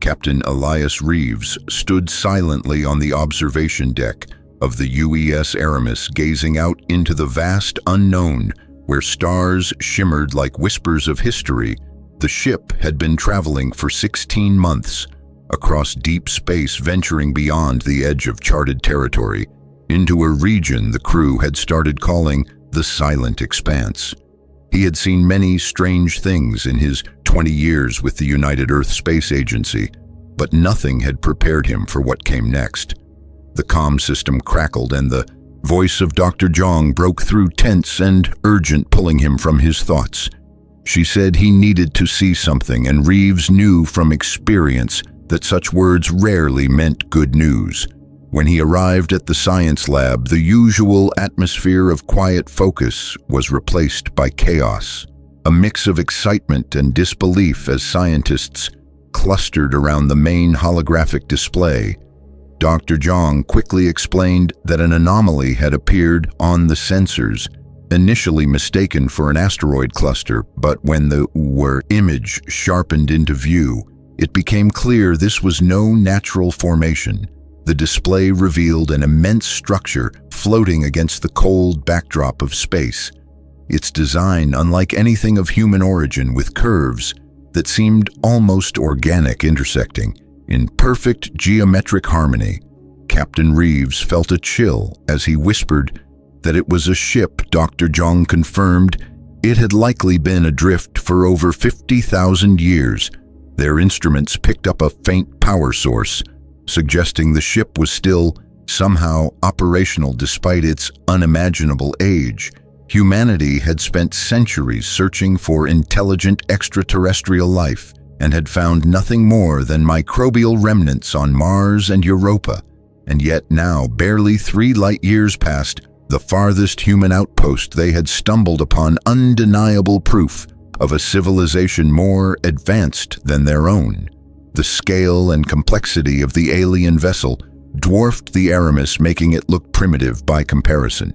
Captain Elias Reeves stood silently on the observation deck of the UES Aramis, gazing out into the vast unknown where stars shimmered like whispers of history. The ship had been traveling for 16 months across deep space, venturing beyond the edge of charted territory into a region the crew had started calling the Silent Expanse. He had seen many strange things in his 20 years with the United Earth Space Agency, but nothing had prepared him for what came next. The comm system crackled and the voice of Dr. Zhang broke through, tense and urgent, pulling him from his thoughts. She said he needed to see something, and Reeves knew from experience that such words rarely meant good news. When he arrived at the science lab, the usual atmosphere of quiet focus was replaced by chaos, a mix of excitement and disbelief as scientists clustered around the main holographic display. Dr. Zhang quickly explained that an anomaly had appeared on the sensors, initially mistaken for an asteroid cluster, but when the image sharpened into view, it became clear this was no natural formation. The display revealed an immense structure floating against the cold backdrop of space, its design unlike anything of human origin, with curves that seemed almost organic intersecting in perfect geometric harmony. Captain Reeves felt a chill as he whispered that it was a ship. Dr. Zhang confirmed it had likely been adrift for over 50,000 years. Their instruments picked up a faint power source, suggesting the ship was still somehow operational despite its unimaginable age. Humanity had spent centuries searching for intelligent extraterrestrial life and had found nothing more than microbial remnants on Mars and Europa. And yet now, barely 3 light-years past the farthest human outpost, they had stumbled upon undeniable proof of a civilization more advanced than their own. The scale and complexity of the alien vessel dwarfed the Aramis, making it look primitive by comparison.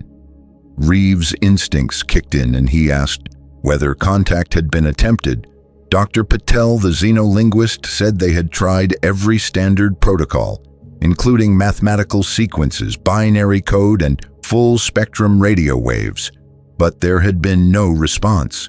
Reeves' instincts kicked in and he asked whether contact had been attempted. Dr. Patel, the xenolinguist, said they had tried every standard protocol, including mathematical sequences, binary code, and full-spectrum radio waves, but there had been no response.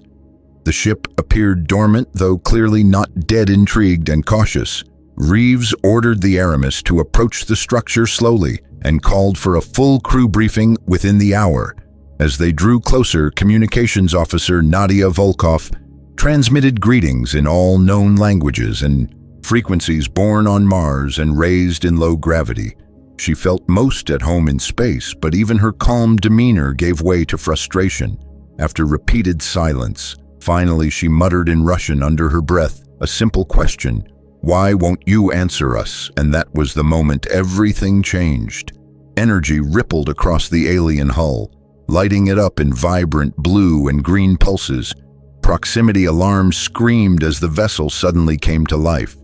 The ship appeared dormant, though clearly not dead. Intrigued and cautious, Reeves ordered the Aramis to approach the structure slowly and called for a full crew briefing within the hour. As they drew closer, Communications Officer Nadia Volkov transmitted greetings in all known languages and frequencies born on Mars and raised in low gravity. She felt most at home in space, but even her calm demeanor gave way to frustration. After repeated silence, finally she muttered in Russian under her breath a simple question: "Why won't you answer us?" And that was the moment everything changed. Energy rippled across the alien hull, lighting it up in vibrant blue and green pulses. Proximity alarms screamed as the vessel suddenly came to life.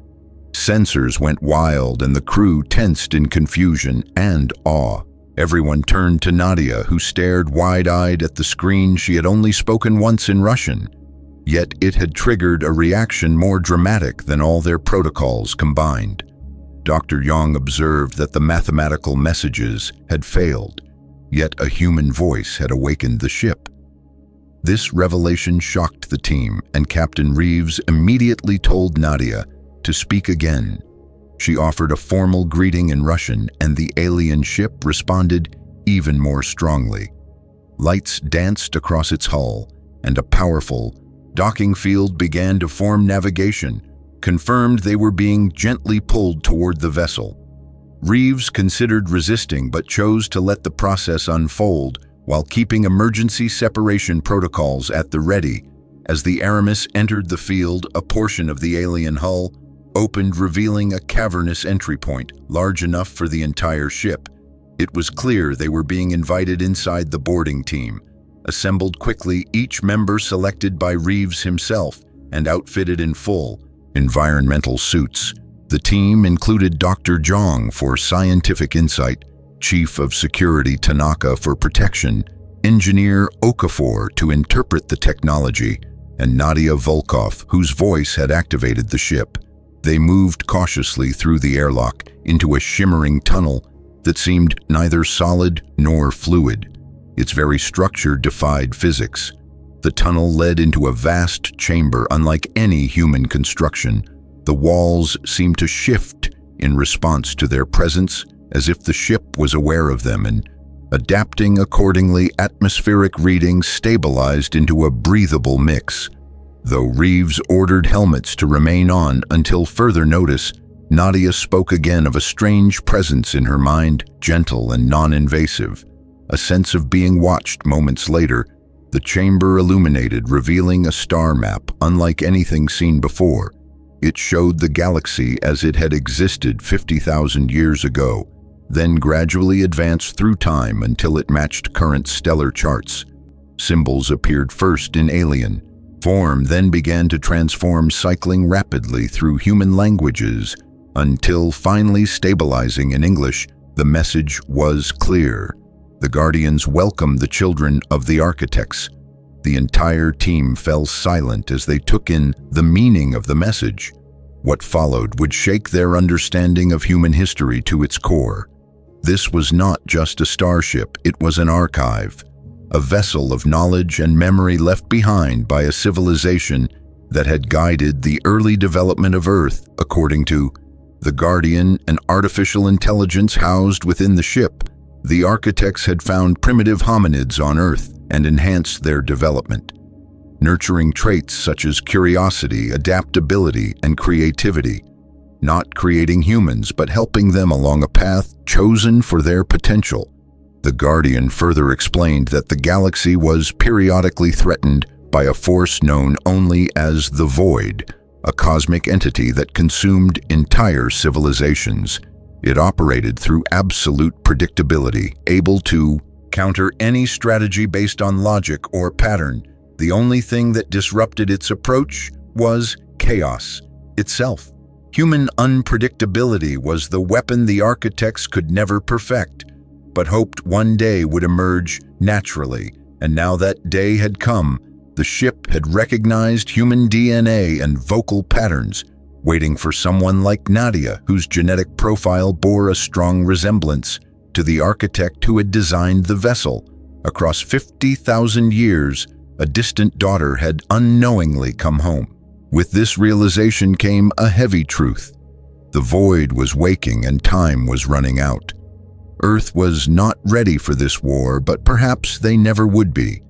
Sensors went wild and the crew tensed in confusion and awe. Everyone turned to Nadia, who stared wide-eyed at the screen. She had only spoken once in Russian, yet it had triggered a reaction more dramatic than all their protocols combined. Dr. Yang observed that the mathematical messages had failed, yet a human voice had awakened the ship. This revelation shocked the team, and Captain Reeves immediately told Nadia to speak again. She offered a formal greeting in Russian, and the alien ship responded even more strongly. Lights danced across its hull, and a powerful docking field began to form. Navigation confirmed they were being gently pulled toward the vessel. Reeves considered resisting, but chose to let the process unfold while keeping emergency separation protocols at the ready. As the Aramis entered the field, a portion of the alien hull opened, revealing a cavernous entry point large enough for the entire ship. It was clear they were being invited inside. The boarding team assembled quickly, each member selected by Reeves himself and outfitted in full environmental suits. The team included Dr. Zhang for scientific insight, Chief of Security Tanaka for protection, Engineer Okafor to interpret the technology, and Nadia Volkov, whose voice had activated the ship. They moved cautiously through the airlock into a shimmering tunnel that seemed neither solid nor fluid. Its very structure defied physics. The tunnel led into a vast chamber unlike any human construction. The walls seemed to shift in response to their presence, as if the ship was aware of them and, adapting accordingly, atmospheric readings stabilized into a breathable mix. Though Reeves ordered helmets to remain on until further notice, Nadia spoke again of a strange presence in her mind, gentle and non-invasive. A sense of being watched. Moments later, the chamber illuminated, revealing a star map unlike anything seen before. It showed the galaxy as it had existed 50,000 years ago, then gradually advanced through time until it matched current stellar charts. Symbols appeared first in alien form, then began to transform, cycling rapidly through human languages, until finally stabilizing in English. The message was clear. The Guardians welcomed the children of the architects. The entire team fell silent as they took in the meaning of the message. What followed would shake their understanding of human history to its core. This was not just a starship, it was an archive, a vessel of knowledge and memory left behind by a civilization that had guided the early development of Earth. According to the Guardian, an artificial intelligence housed within the ship, the architects had found primitive hominids on Earth and enhanced their development, nurturing traits such as curiosity, adaptability, and creativity, not creating humans but helping them along a path chosen for their potential. The Guardian further explained that the galaxy was periodically threatened by a force known only as the Void, a cosmic entity that consumed entire civilizations. It operated through absolute predictability, able to counter any strategy based on logic or pattern. The only thing that disrupted its approach was chaos itself. Human unpredictability was the weapon the architects could never perfect, but hoped one day would emerge naturally. And now that day had come. The ship had recognized human DNA and vocal patterns, waiting for someone like Nadia, whose genetic profile bore a strong resemblance to the architect who had designed the vessel. Across 50,000 years, a distant daughter had unknowingly come home. With this realization came a heavy truth. The Void was waking and time was running out. Earth was not ready for this war, but perhaps they never would be.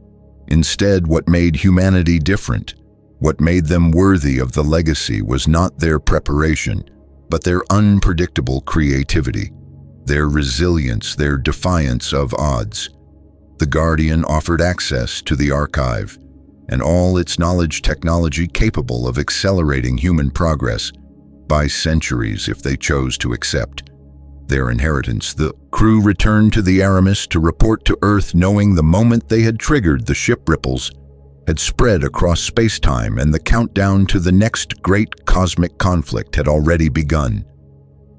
Instead, what made humanity different, what made them worthy of the legacy, was not their preparation, but their unpredictable creativity, their resilience, their defiance of odds. The Guardian offered access to the archive and all its knowledge technology capable of accelerating human progress by centuries if they chose to accept their inheritance. The crew returned to the Aramis to report to Earth, knowing the moment they had triggered the ship, ripples had spread across space-time and the countdown to the next great cosmic conflict had already begun.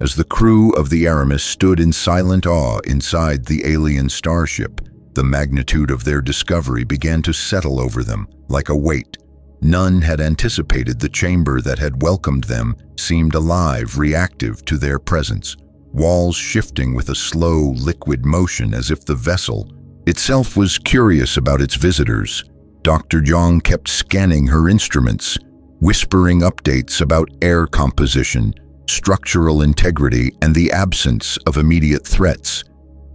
As the crew of the Aramis stood in silent awe inside the alien starship, the magnitude of their discovery began to settle over them like a weight. None had anticipated the chamber that had welcomed them seemed alive, reactive to their presence, walls shifting with a slow, liquid motion as if the vessel itself was curious about its visitors. Dr. Zhang kept scanning her instruments, whispering updates about air composition, structural integrity, and the absence of immediate threats.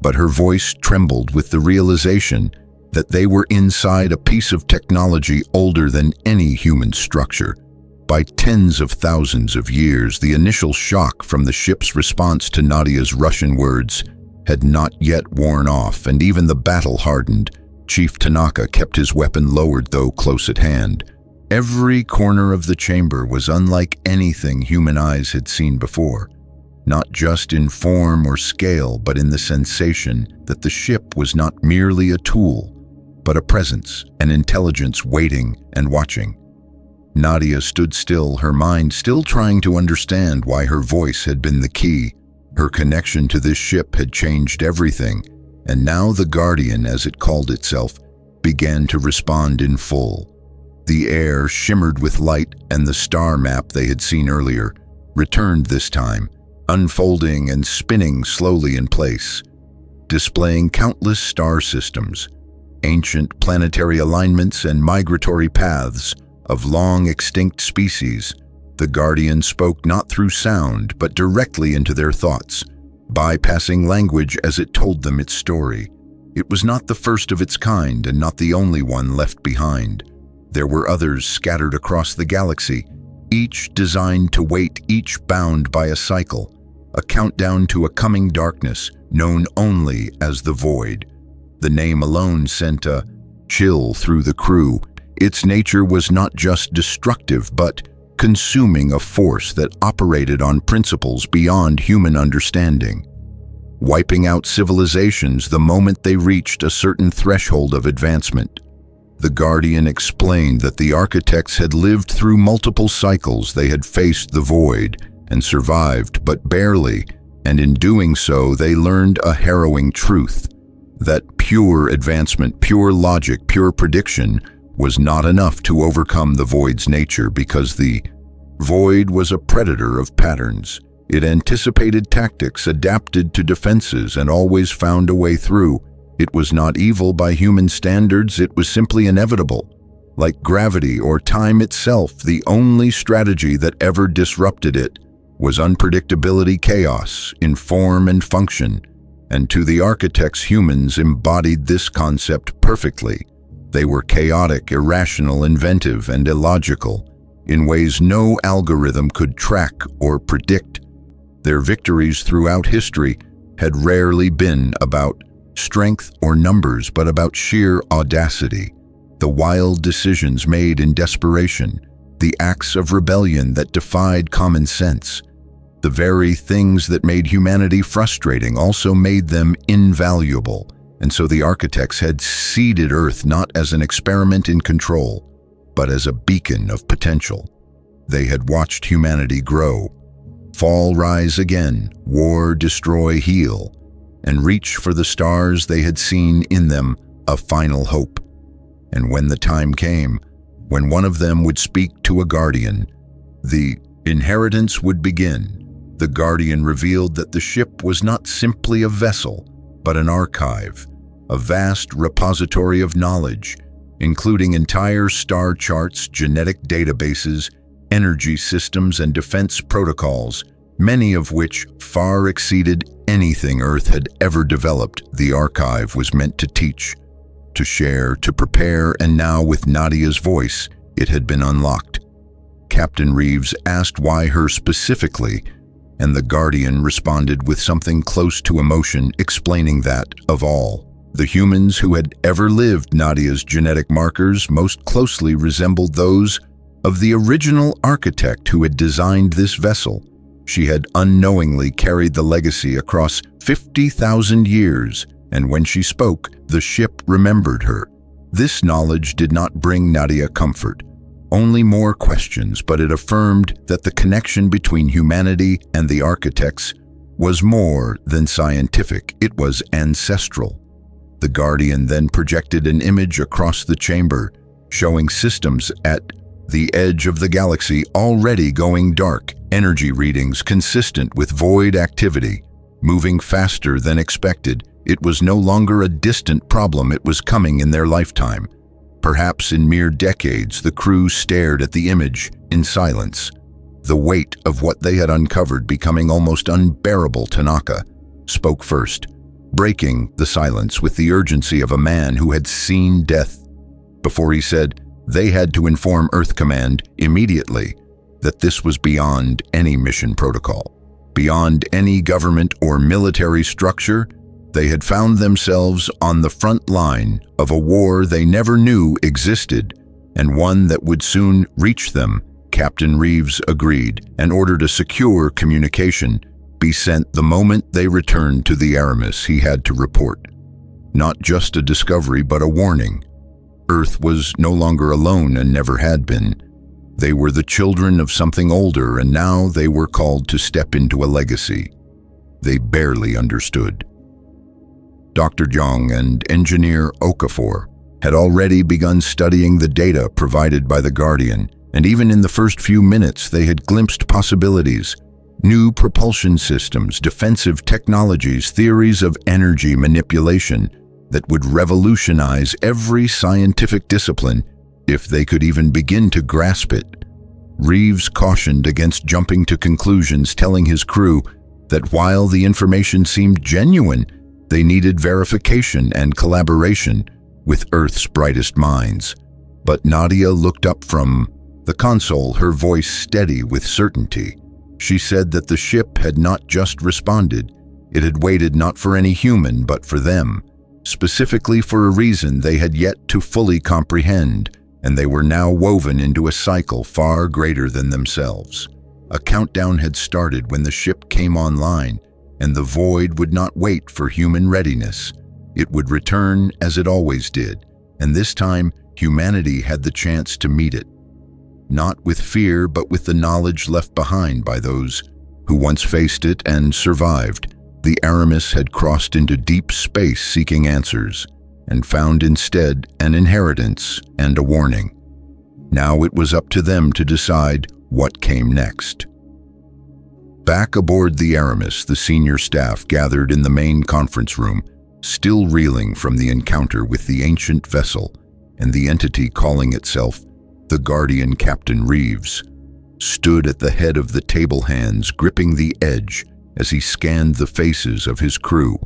But her voice trembled with the realization that they were inside a piece of technology older than any human structure. By tens of thousands of years, the initial shock from the ship's response to Nadia's Russian words had not yet worn off, and even the battle-hardened Chief Tanaka kept his weapon lowered, though close at hand. Every corner of the chamber was unlike anything human eyes had seen before, not just in form or scale, but in the sensation that the ship was not merely a tool, but a presence, an intelligence waiting and watching. Nadia stood still, her mind still trying to understand why her voice had been the key. Her connection to this ship had changed everything, and now the Guardian, as it called itself, began to respond in full. The air shimmered with light, and the star map they had seen earlier returned this time, unfolding and spinning slowly in place, displaying countless star systems, ancient planetary alignments and migratory paths of long-extinct species. The Guardian spoke not through sound, but directly into their thoughts, bypassing language as it told them its story. It was not the first of its kind and not the only one left behind. There were others scattered across the galaxy, each designed to wait, each bound by a cycle, a countdown to a coming darkness known only as the Void. The name alone sent a chill through the crew. Its nature was not just destructive, but consuming, a force that operated on principles beyond human understanding, wiping out civilizations the moment they reached a certain threshold of advancement. The Guardian explained that the architects had lived through multiple cycles. They had faced the Void and survived, but barely, and in doing so, they learned a harrowing truth: that pure advancement, pure logic, pure prediction was not enough to overcome the Void's nature, because the Void was a predator of patterns. It anticipated tactics, adapted to defenses, and always found a way through. It was not evil by human standards, it was simply inevitable. Like gravity or time itself, the only strategy that ever disrupted it was unpredictability, chaos in form and function. And to the architects, humans embodied this concept perfectly. They were chaotic, irrational, inventive, and illogical, in ways no algorithm could track or predict. Their victories throughout history had rarely been about strength or numbers, but about sheer audacity. The wild decisions made in desperation, the acts of rebellion that defied common sense. The very things that made humanity frustrating also made them invaluable. And so the architects had seeded Earth not as an experiment in control, but as a beacon of potential. They had watched humanity grow, fall, rise again, war, destroy, heal, and reach for the stars. They had seen in them a final hope. And when the time came, when one of them would speak to a Guardian, the inheritance would begin. The Guardian revealed that the ship was not simply a vessel, but an archive, a vast repository of knowledge, including entire star charts, genetic databases, energy systems, and defense protocols, many of which far exceeded anything Earth had ever developed. The archive was meant to teach, to share, to prepare, and now with Nadia's voice, it had been unlocked. Captain Reeves asked why her specifically, and the Guardian responded with something close to emotion, explaining that, of all the humans who had ever lived, Nadia's genetic markers most closely resembled those of the original architect who had designed this vessel. She had unknowingly carried the legacy across 50,000 years, and when she spoke, the ship remembered her. This knowledge did not bring Nadia comfort, only more questions, but it affirmed that the connection between humanity and the architects was more than scientific, it was ancestral. The Guardian then projected an image across the chamber, showing systems at the edge of the galaxy already going dark, energy readings consistent with Void activity, moving faster than expected. It was no longer a distant problem, it was coming in their lifetime. Perhaps in mere decades, the crew stared at the image in silence, the weight of what they had uncovered becoming almost unbearable. Tanaka spoke first, breaking the silence with the urgency of a man who had seen death. Before he said, they had to inform Earth Command immediately that this was beyond any mission protocol, beyond any government or military structure. They had found themselves on the front line of a war they never knew existed, and one that would soon reach them. Captain Reeves agreed and ordered a secure communication be sent the moment they returned to the Aramis. He had to report not just a discovery, but a warning. Earth was no longer alone and never had been. They were the children of something older, and now they were called to step into a legacy they barely understood. Dr. Jong and Engineer Okafor had already begun studying the data provided by the Guardian, and even in the first few minutes they had glimpsed possibilities. New propulsion systems, defensive technologies, theories of energy manipulation that would revolutionize every scientific discipline if they could even begin to grasp it. Reeves cautioned against jumping to conclusions, telling his crew that while the information seemed genuine, they needed verification and collaboration with Earth's brightest minds. But Nadia looked up from the console, her voice steady with certainty. She said that the ship had not just responded, it had waited not for any human but for them, specifically for a reason they had yet to fully comprehend, and they were now woven into a cycle far greater than themselves. A countdown had started when the ship came online, and the void would not wait for human readiness. It would return as it always did, and this time humanity had the chance to meet it. Not with fear, but with the knowledge left behind by those who once faced it and survived. The Aramis had crossed into deep space seeking answers, and found instead an inheritance and a warning. Now it was up to them to decide what came next. Back aboard the Aramis, the senior staff gathered in the main conference room, still reeling from the encounter with the ancient vessel and the entity calling itself the Guardian. Captain Reeves stood at the head of the table, hands gripping the edge as he scanned the faces of his crew,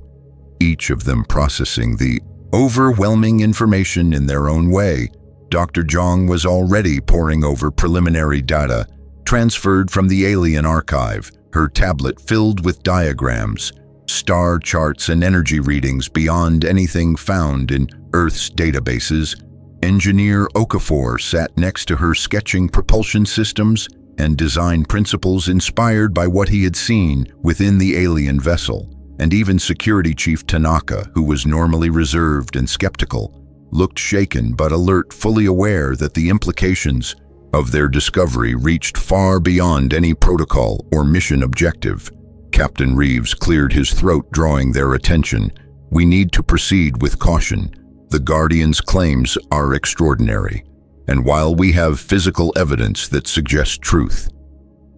each of them processing the overwhelming information in their own way. Dr. Zhang was already poring over preliminary data transferred from the alien archive, her tablet filled with diagrams, star charts and energy readings beyond anything found in Earth's databases. Engineer Okafor sat next to her, sketching propulsion systems and design principles inspired by what he had seen within the alien vessel. And even Security Chief Tanaka, who was normally reserved and skeptical, looked shaken but alert, fully aware that the implications of their discovery reached far beyond any protocol or mission objective. Captain Reeves cleared his throat, drawing their attention. "We need to proceed with caution. The Guardian's claims are extraordinary, and while we have physical evidence that suggests truth,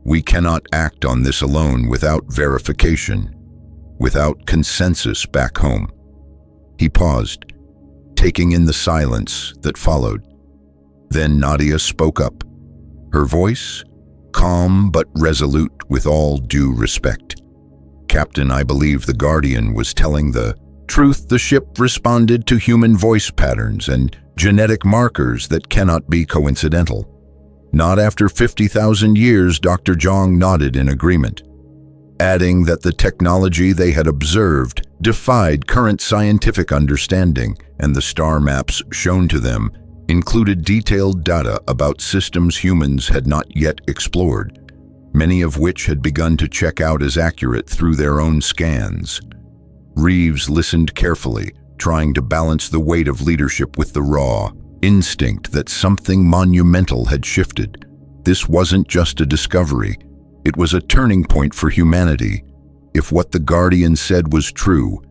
we cannot act on this alone without verification, without consensus back home." He paused, taking in the silence that followed. Then Nadia spoke up, her voice calm but resolute. "With all due respect, Captain, I believe the Guardian was telling the truth. The ship responded to human voice patterns and genetic markers that cannot be coincidental." "Not after 50,000 years," Dr. Zhang nodded in agreement, adding that the technology they had observed defied current scientific understanding, and the star maps shown to them included detailed data about systems humans had not yet explored, many of which had begun to check out as accurate through their own scans. Reeves listened carefully, trying to balance the weight of leadership with the raw instinct that something monumental had shifted. This wasn't just a discovery, it was a turning point for humanity. If what the Guardian said was true,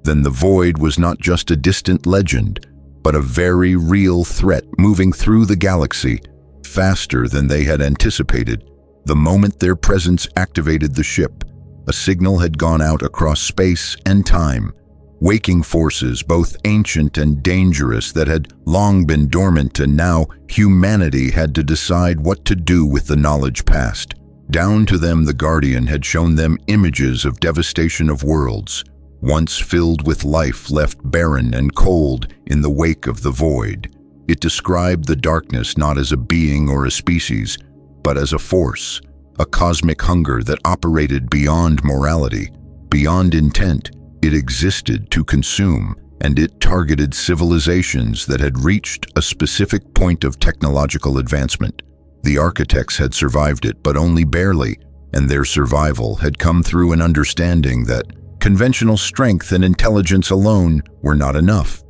then the void was not just a distant legend, but a very real threat moving through the galaxy, faster than they had anticipated. The moment their presence activated the ship, a signal had gone out across space and time, waking forces both ancient and dangerous that had long been dormant, and now humanity had to decide what to do with the knowledge passed down to them. The Guardian had shown them images of devastation of worlds, once filled with life, left barren and cold in the wake of the void. It described the darkness not as a being or a species, but as a force, a cosmic hunger that operated beyond morality, beyond intent. It existed to consume, and it targeted civilizations that had reached a specific point of technological advancement. The architects had survived it, but only barely, and their survival had come through an understanding that conventional strength and intelligence alone were not enough.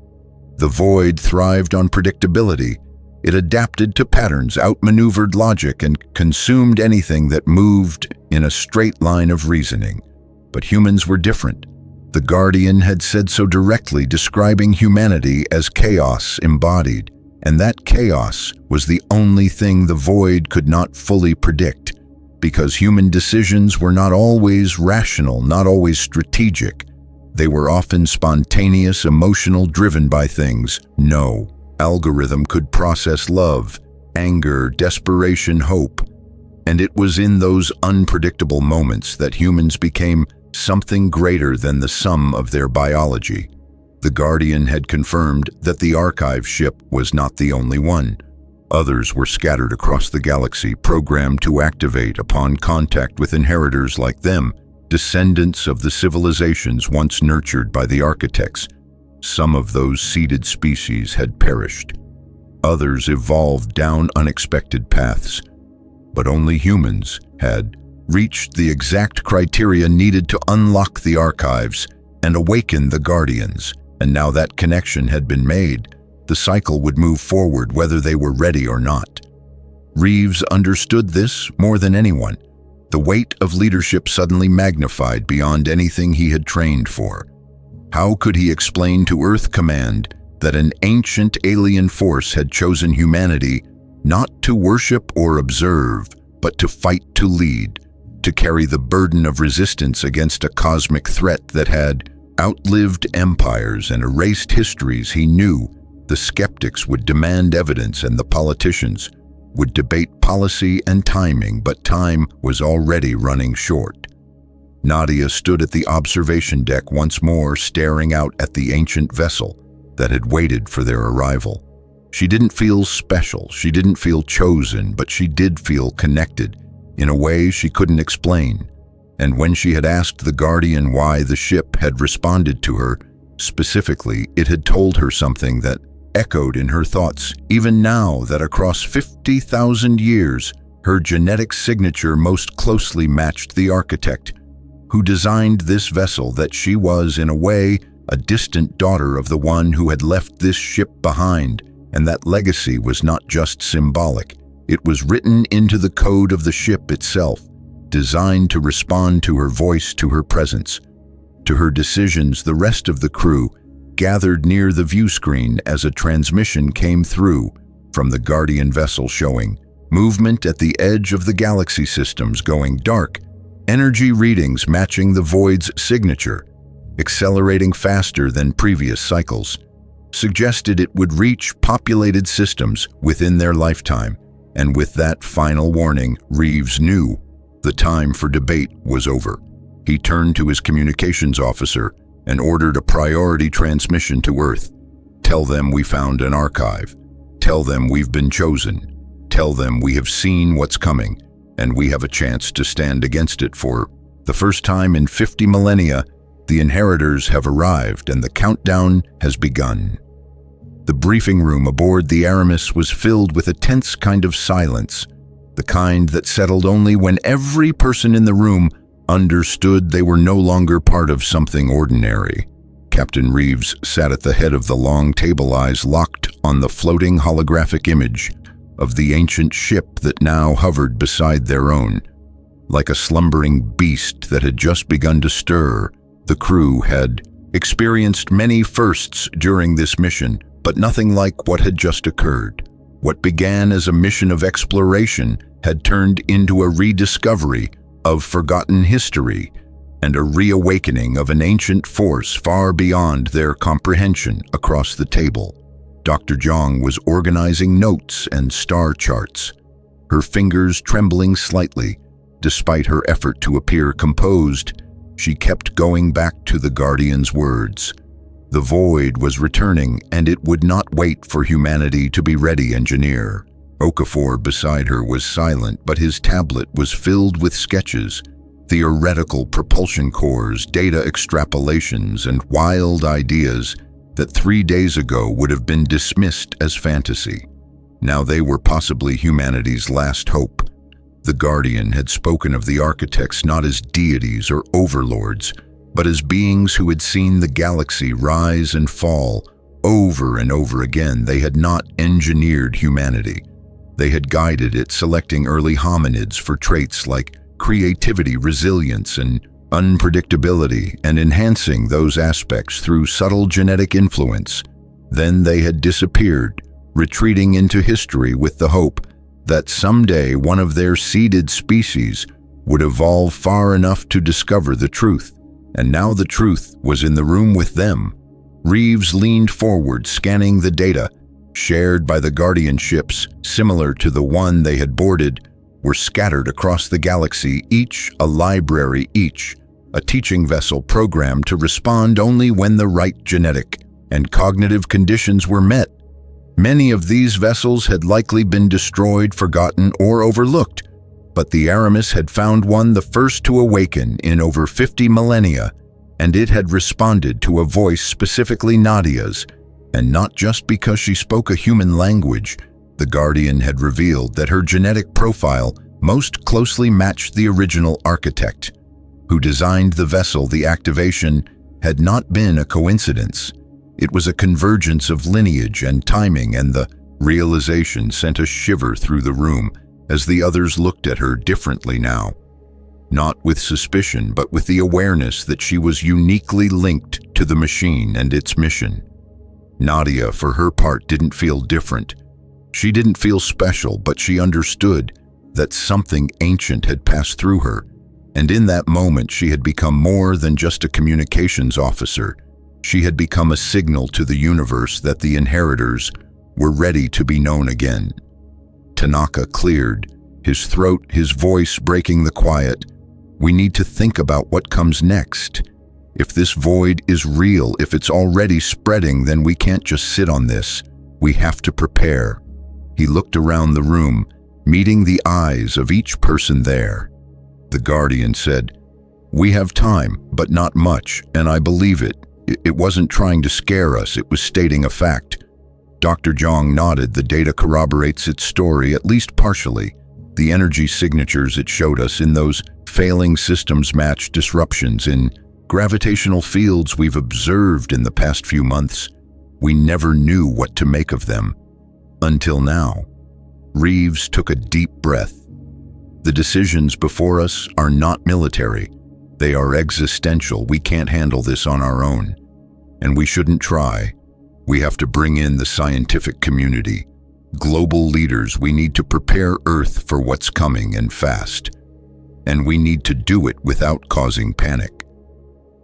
The void thrived on predictability. It adapted to patterns, outmaneuvered logic, and consumed anything that moved in a straight line of reasoning. But humans were different. The Guardian had said so directly, describing humanity as chaos embodied, and that chaos was the only thing the void could not fully predict. because human decisions were not always rational, not always strategic. They were often spontaneous, emotional, driven by things no algorithm could process: love, anger, desperation, hope. And it was in those unpredictable moments that humans became something greater than the sum of their biology. The Guardian had confirmed that the archive ship was not the only one. Others were scattered across the galaxy, programmed to activate upon contact with inheritors like them, descendants of the civilizations once nurtured by the architects. Some of those seeded species had perished. Others evolved down unexpected paths. But only humans had reached the exact criteria needed to unlock the archives and awaken the Guardians. And now that connection had been made, the cycle would move forward whether they were ready or not. Reeves understood this more than anyone. The weight of leadership suddenly magnified beyond anything he had trained for. How could he explain to Earth Command that an ancient alien force had chosen humanity not to worship or observe, but to fight, to lead, to carry the burden of resistance against a cosmic threat that had outlived empires and erased histories? He knew the skeptics would demand evidence and the politicians would debate policy and timing, but time was already running short. Nadia stood at the observation deck once more, staring out at the ancient vessel that had waited for their arrival. She didn't feel special, she didn't feel chosen, but she did feel connected in a way she couldn't explain. And when she had asked the Guardian why the ship had responded to her, specifically, it had told her something that echoed in her thoughts, even now that across 50,000 years, her genetic signature most closely matched the architect who designed this vessel, that she was, in a way, a distant daughter of the one who had left this ship behind, and that legacy was not just symbolic. It was written into the code of the ship itself, designed to respond to her voice, to her presence, to her decisions. The rest of the crew gathered near the view screen as a transmission came through from the Guardian vessel showing movement at the edge of the galaxy systems going dark, energy readings matching the Void's signature, accelerating faster than previous cycles, suggested it would reach populated systems within their lifetime. And with that final warning, Reeves knew the time for debate was over. He turned to his communications officer and ordered a priority transmission to Earth. Tell them we found an archive. Tell them we've been chosen. Tell them we have seen what's coming, and we have a chance to stand against it. For the first time in 50 millennia, the inheritors have arrived and the countdown has begun. The briefing room aboard the Aramis was filled with a tense kind of silence, the kind that settled only when every person in the room understood they were no longer part of something ordinary. Captain Reeves sat at the head of the long table, eyes locked on the floating holographic image of the ancient ship that now hovered beside their own. Like a slumbering beast that had just begun to stir, the crew had experienced many firsts during this mission, but nothing like what had just occurred. What began as a mission of exploration had turned into a rediscovery of forgotten history and a reawakening of an ancient force far beyond their comprehension. Across the table, Dr. Zhang was organizing notes and star charts, her fingers trembling slightly. Despite her effort to appear composed, she kept going back to the Guardian's words. The Void was returning, and it would not wait for humanity to be ready. Engineer Okafor beside her was silent, but his tablet was filled with sketches, theoretical propulsion cores, data extrapolations, and wild ideas that 3 days ago would have been dismissed as fantasy. Now they were possibly humanity's last hope. The Guardian had spoken of the architects not as deities or overlords, but as beings who had seen the galaxy rise and fall over and over again. They had not engineered humanity. They had guided it, selecting early hominids for traits like creativity, resilience, and unpredictability, and enhancing those aspects through subtle genetic influence. Then they had disappeared, retreating into history with the hope that someday one of their seeded species would evolve far enough to discover the truth. And now the truth was in the room with them. Reeves leaned forward, scanning the data shared by the Guardian ships, similar to the one they had boarded, were scattered across the galaxy, each a library, each a teaching vessel programmed to respond only when the right genetic and cognitive conditions were met. Many of these vessels had likely been destroyed, forgotten, or overlooked, but the Aramis had found one, the first to awaken in over 50 millennia, and it had responded to a voice specifically Nadia's, and not just because she spoke a human language. The Guardian had revealed that her genetic profile most closely matched the original architect, who designed the vessel. The activation had not been a coincidence. It was a convergence of lineage and timing, and the realization sent a shiver through the room as the others looked at her differently now. Not with suspicion, but with the awareness that she was uniquely linked to the machine and its mission. Nadia, for her part, didn't feel different. She didn't feel special, but she understood that something ancient had passed through her, and in that moment she had become more than just a communications officer. She had become a signal to the universe that the inheritors were ready to be known again. Tanaka cleared, his throat, his voice breaking the quiet. We need to think about what comes next. If this void is real, if it's already spreading, then we can't just sit on this. We have to prepare. He looked around the room, meeting the eyes of each person there. The Guardian said, "We have time, but not much, and I believe it. It wasn't trying to scare us, it was stating a fact." Dr. Zhang nodded. The data corroborates its story, at least partially. The energy signatures it showed us in those failing systems match disruptions in gravitational fields we've observed in the past few months. We never knew what to make of them. Until now. Reeves took a deep breath. The decisions before us are not military. They are existential. We can't handle this on our own. And we shouldn't try. We have to bring in the scientific community. Global leaders. We need to prepare Earth for what's coming, and fast. And we need to do it without causing panic.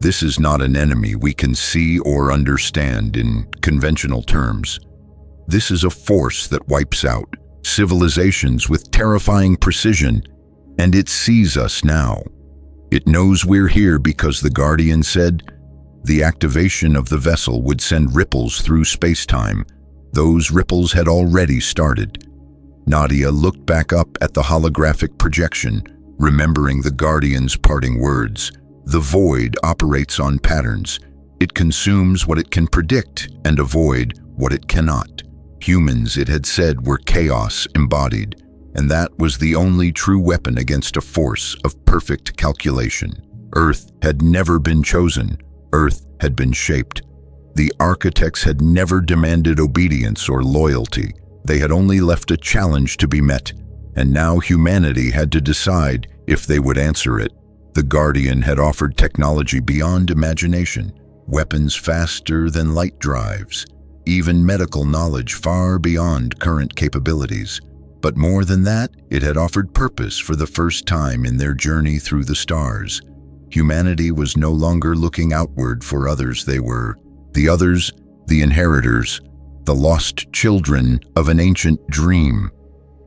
This is not an enemy we can see or understand in conventional terms. This is a force that wipes out civilizations with terrifying precision, and it sees us now. It knows we're here because the Guardian said the activation of the vessel would send ripples through space-time. Those ripples had already started. Nadia looked back up at the holographic projection, remembering the Guardian's parting words. The void operates on patterns. It consumes what it can predict and avoid what it cannot. Humans, it had said, were chaos embodied, and that was the only true weapon against a force of perfect calculation. Earth had never been chosen. Earth had been shaped. The architects had never demanded obedience or loyalty. They had only left a challenge to be met, and now humanity had to decide if they would answer it. The Guardian had offered technology beyond imagination, weapons faster than light drives, even medical knowledge far beyond current capabilities. But more than that, it had offered purpose for the first time in their journey through the stars. Humanity was no longer looking outward for others. They were the others, the inheritors, the lost children of an ancient dream.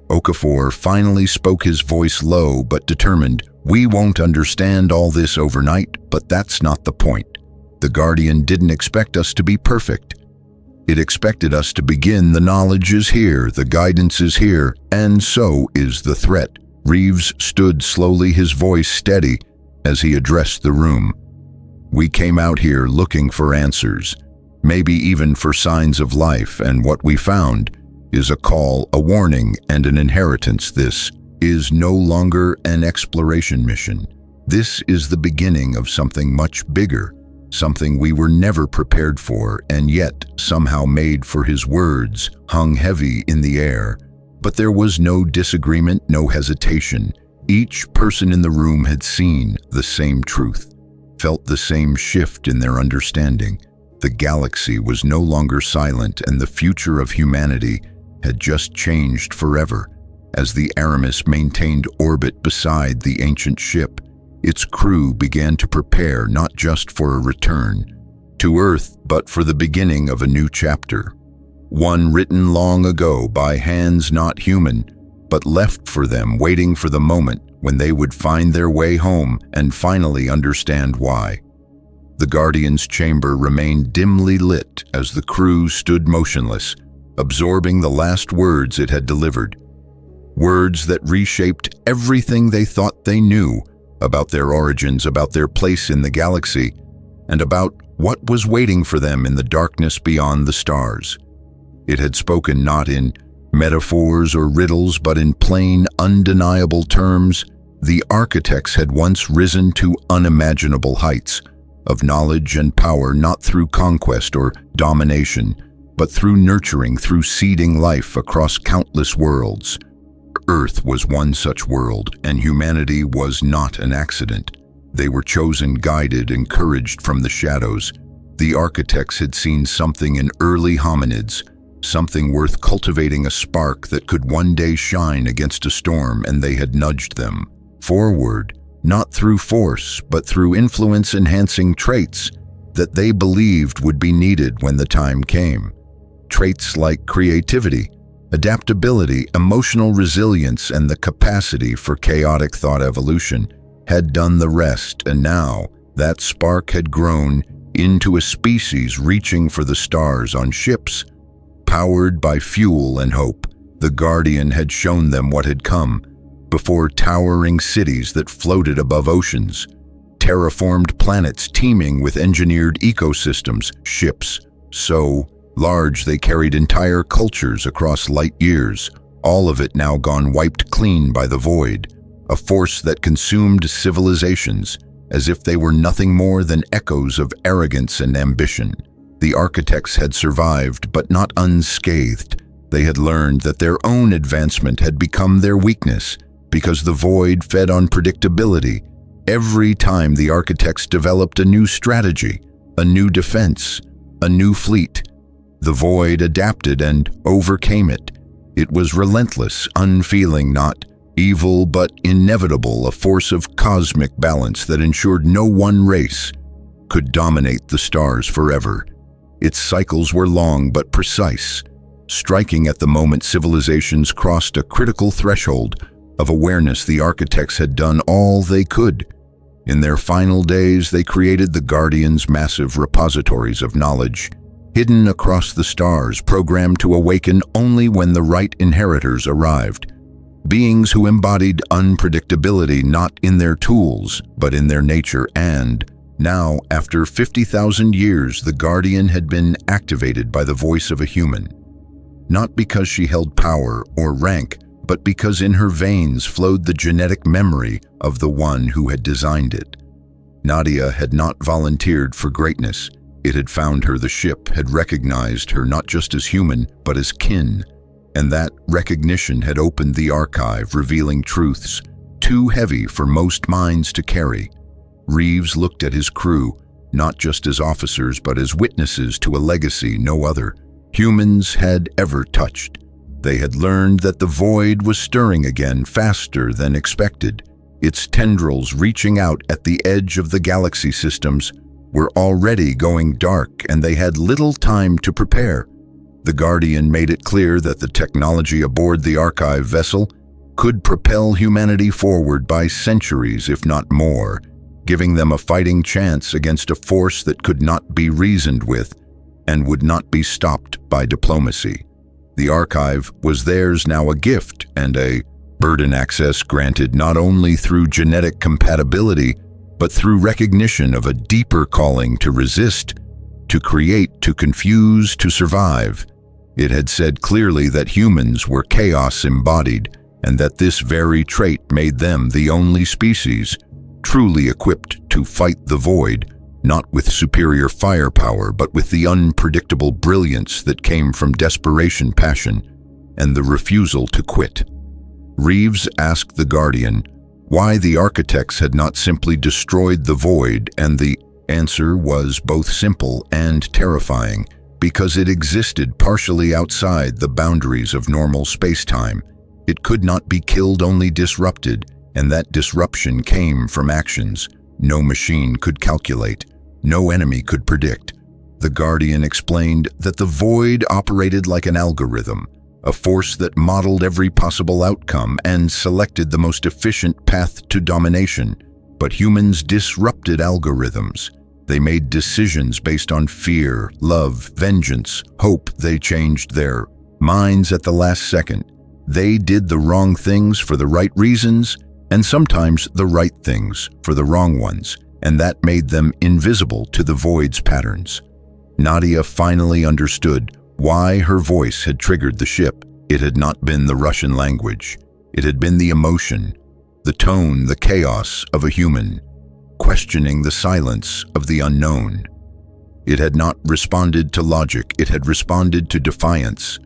Okafor finally spoke, his voice low but determined. "We won't understand all this overnight, but that's not the point. The Guardian didn't expect us to be perfect. It expected us to begin. The knowledge is here, the guidance is here, and so is the threat." Reeves stood slowly, his voice steady as he addressed the room. "We came out here looking for answers, maybe even for signs of life, and what we found is a call, a warning, and an inheritance. This is no longer an exploration mission. This is the beginning of something much bigger, something we were never prepared for, and yet somehow made for." His words hung heavy in the air, but there was no disagreement, no hesitation. Each person in the room had seen the same truth, felt the same shift in their understanding. The galaxy was no longer silent, and the future of humanity had just changed forever. As the Aramis maintained orbit beside the ancient ship, its crew began to prepare not just for a return to Earth, but for the beginning of a new chapter. One written long ago by hands not human, but left for them, waiting for the moment when they would find their way home and finally understand why. The Guardian's chamber remained dimly lit as the crew stood motionless, absorbing the last words it had delivered. Words that reshaped everything they thought they knew about their origins, about their place in the galaxy, and about what was waiting for them in the darkness beyond the stars. It had spoken not in metaphors or riddles, but in plain, undeniable terms. The architects had once risen to unimaginable heights of knowledge and power, not through conquest or domination, but through nurturing, through seeding life across countless worlds. Earth was one such world, and humanity was not an accident. They were chosen, guided, encouraged from the shadows. The architects had seen something in early hominids, something worth cultivating, a spark that could one day shine against a storm, and they had nudged them forward, not through force, but through influence-enhancing traits that they believed would be needed when the time came. Traits like creativity, adaptability, emotional resilience, and the capacity for chaotic thought evolution had done the rest, and now that spark had grown into a species reaching for the stars on ships, powered by fuel and hope. The Guardian had shown them what had come before: towering cities that floated above oceans, terraformed planets teeming with engineered ecosystems, ships so large they carried entire cultures across light years, all of it now gone wiped clean by the void, a force that consumed civilizations as if they were nothing more than echoes of arrogance and ambition. The architects had survived, but not unscathed. They had learned that their own advancement had become their weakness, because the void fed on predictability. Every time the architects developed a new strategy, a new defense, a new fleet, the void adapted and overcame it. It was relentless, unfeeling, not evil but inevitable, a force of cosmic balance that ensured no one race could dominate the stars forever. Its cycles were long but precise, striking at the moment civilizations crossed a critical threshold of awareness. The architects had done all they could. In their final days, they created the Guardian's massive repositories of knowledge, hidden across the stars, programmed to awaken only when the right inheritors arrived. Beings who embodied unpredictability not in their tools, but in their nature. And now, after 50,000 years, the Guardian had been activated by the voice of a human. Not because she held power or rank, but because in her veins flowed the genetic memory of the one who had designed it. Nadia had not volunteered for greatness. It had found her. The ship had recognized her not just as human, but as kin. And that recognition had opened the archive, revealing truths too heavy for most minds to carry. Reeves looked at his crew, not just as officers, but as witnesses to a legacy no other humans had ever touched. They had learned that the void was stirring again, faster than expected. Its tendrils reaching out at the edge of the galaxy systems were already going dark, and they had little time to prepare. The Guardian made it clear that the technology aboard the archive vessel could propel humanity forward by centuries, if not more, giving them a fighting chance against a force that could not be reasoned with and would not be stopped by diplomacy. The archive was theirs now, a gift and a burden, access granted not only through genetic compatibility, but through recognition of a deeper calling to resist, to create, to confuse, to survive. It had said clearly that humans were chaos embodied, and that this very trait made them the only species truly equipped to fight the void, not with superior firepower, but with the unpredictable brilliance that came from desperation, passion, and the refusal to quit. Reeves asked the Guardian why the architects had not simply destroyed the void, and the answer was both simple and terrifying: because it existed partially outside the boundaries of normal space-time. It could not be killed, only disrupted, and that disruption came from actions no machine could calculate, no enemy could predict. The Guardian explained that the void operated like an algorithm, a force that modeled every possible outcome and selected the most efficient path to domination. But humans disrupted algorithms. They made decisions based on fear, love, vengeance, hope. They changed their minds at the last second. They did the wrong things for the right reasons, and sometimes the right things for the wrong ones, and that made them invisible to the void's patterns. Nadia finally understood why her voice had triggered the ship. It had not been the Russian language. It had been the emotion, the tone, the chaos of a human, questioning the silence of the unknown. It had not responded to logic, it had responded to defiance.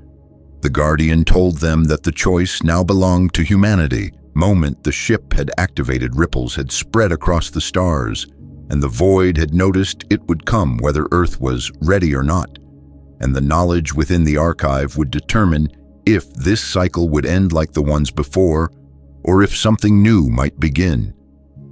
The Guardian told them that the choice now belonged to humanity. Moment the ship had activated, ripples had spread across the stars, and the void had noticed it would come whether Earth was ready or not. And the knowledge within the archive would determine if this cycle would end like the ones before, or if something new might begin.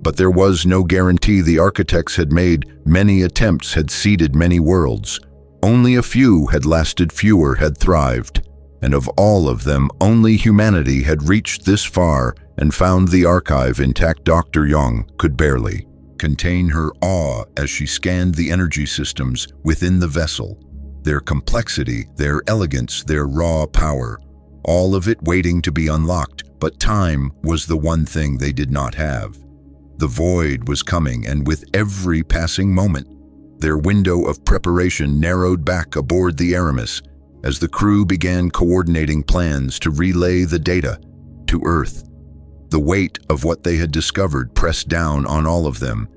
But there was no guarantee. The architects had made many attempts, had seeded many worlds. Only a few had lasted, fewer had thrived. And of all of them, only humanity had reached this far and found the archive intact. Dr. Young could barely contain her awe as she scanned the energy systems within the vessel. Their complexity, their elegance, their raw power, all of it waiting to be unlocked. But time was the one thing they did not have. The void was coming, and with every passing moment, their window of preparation narrowed back aboard the Aramis as the crew began coordinating plans to relay the data to Earth. The weight of what they had discovered pressed down on all of them.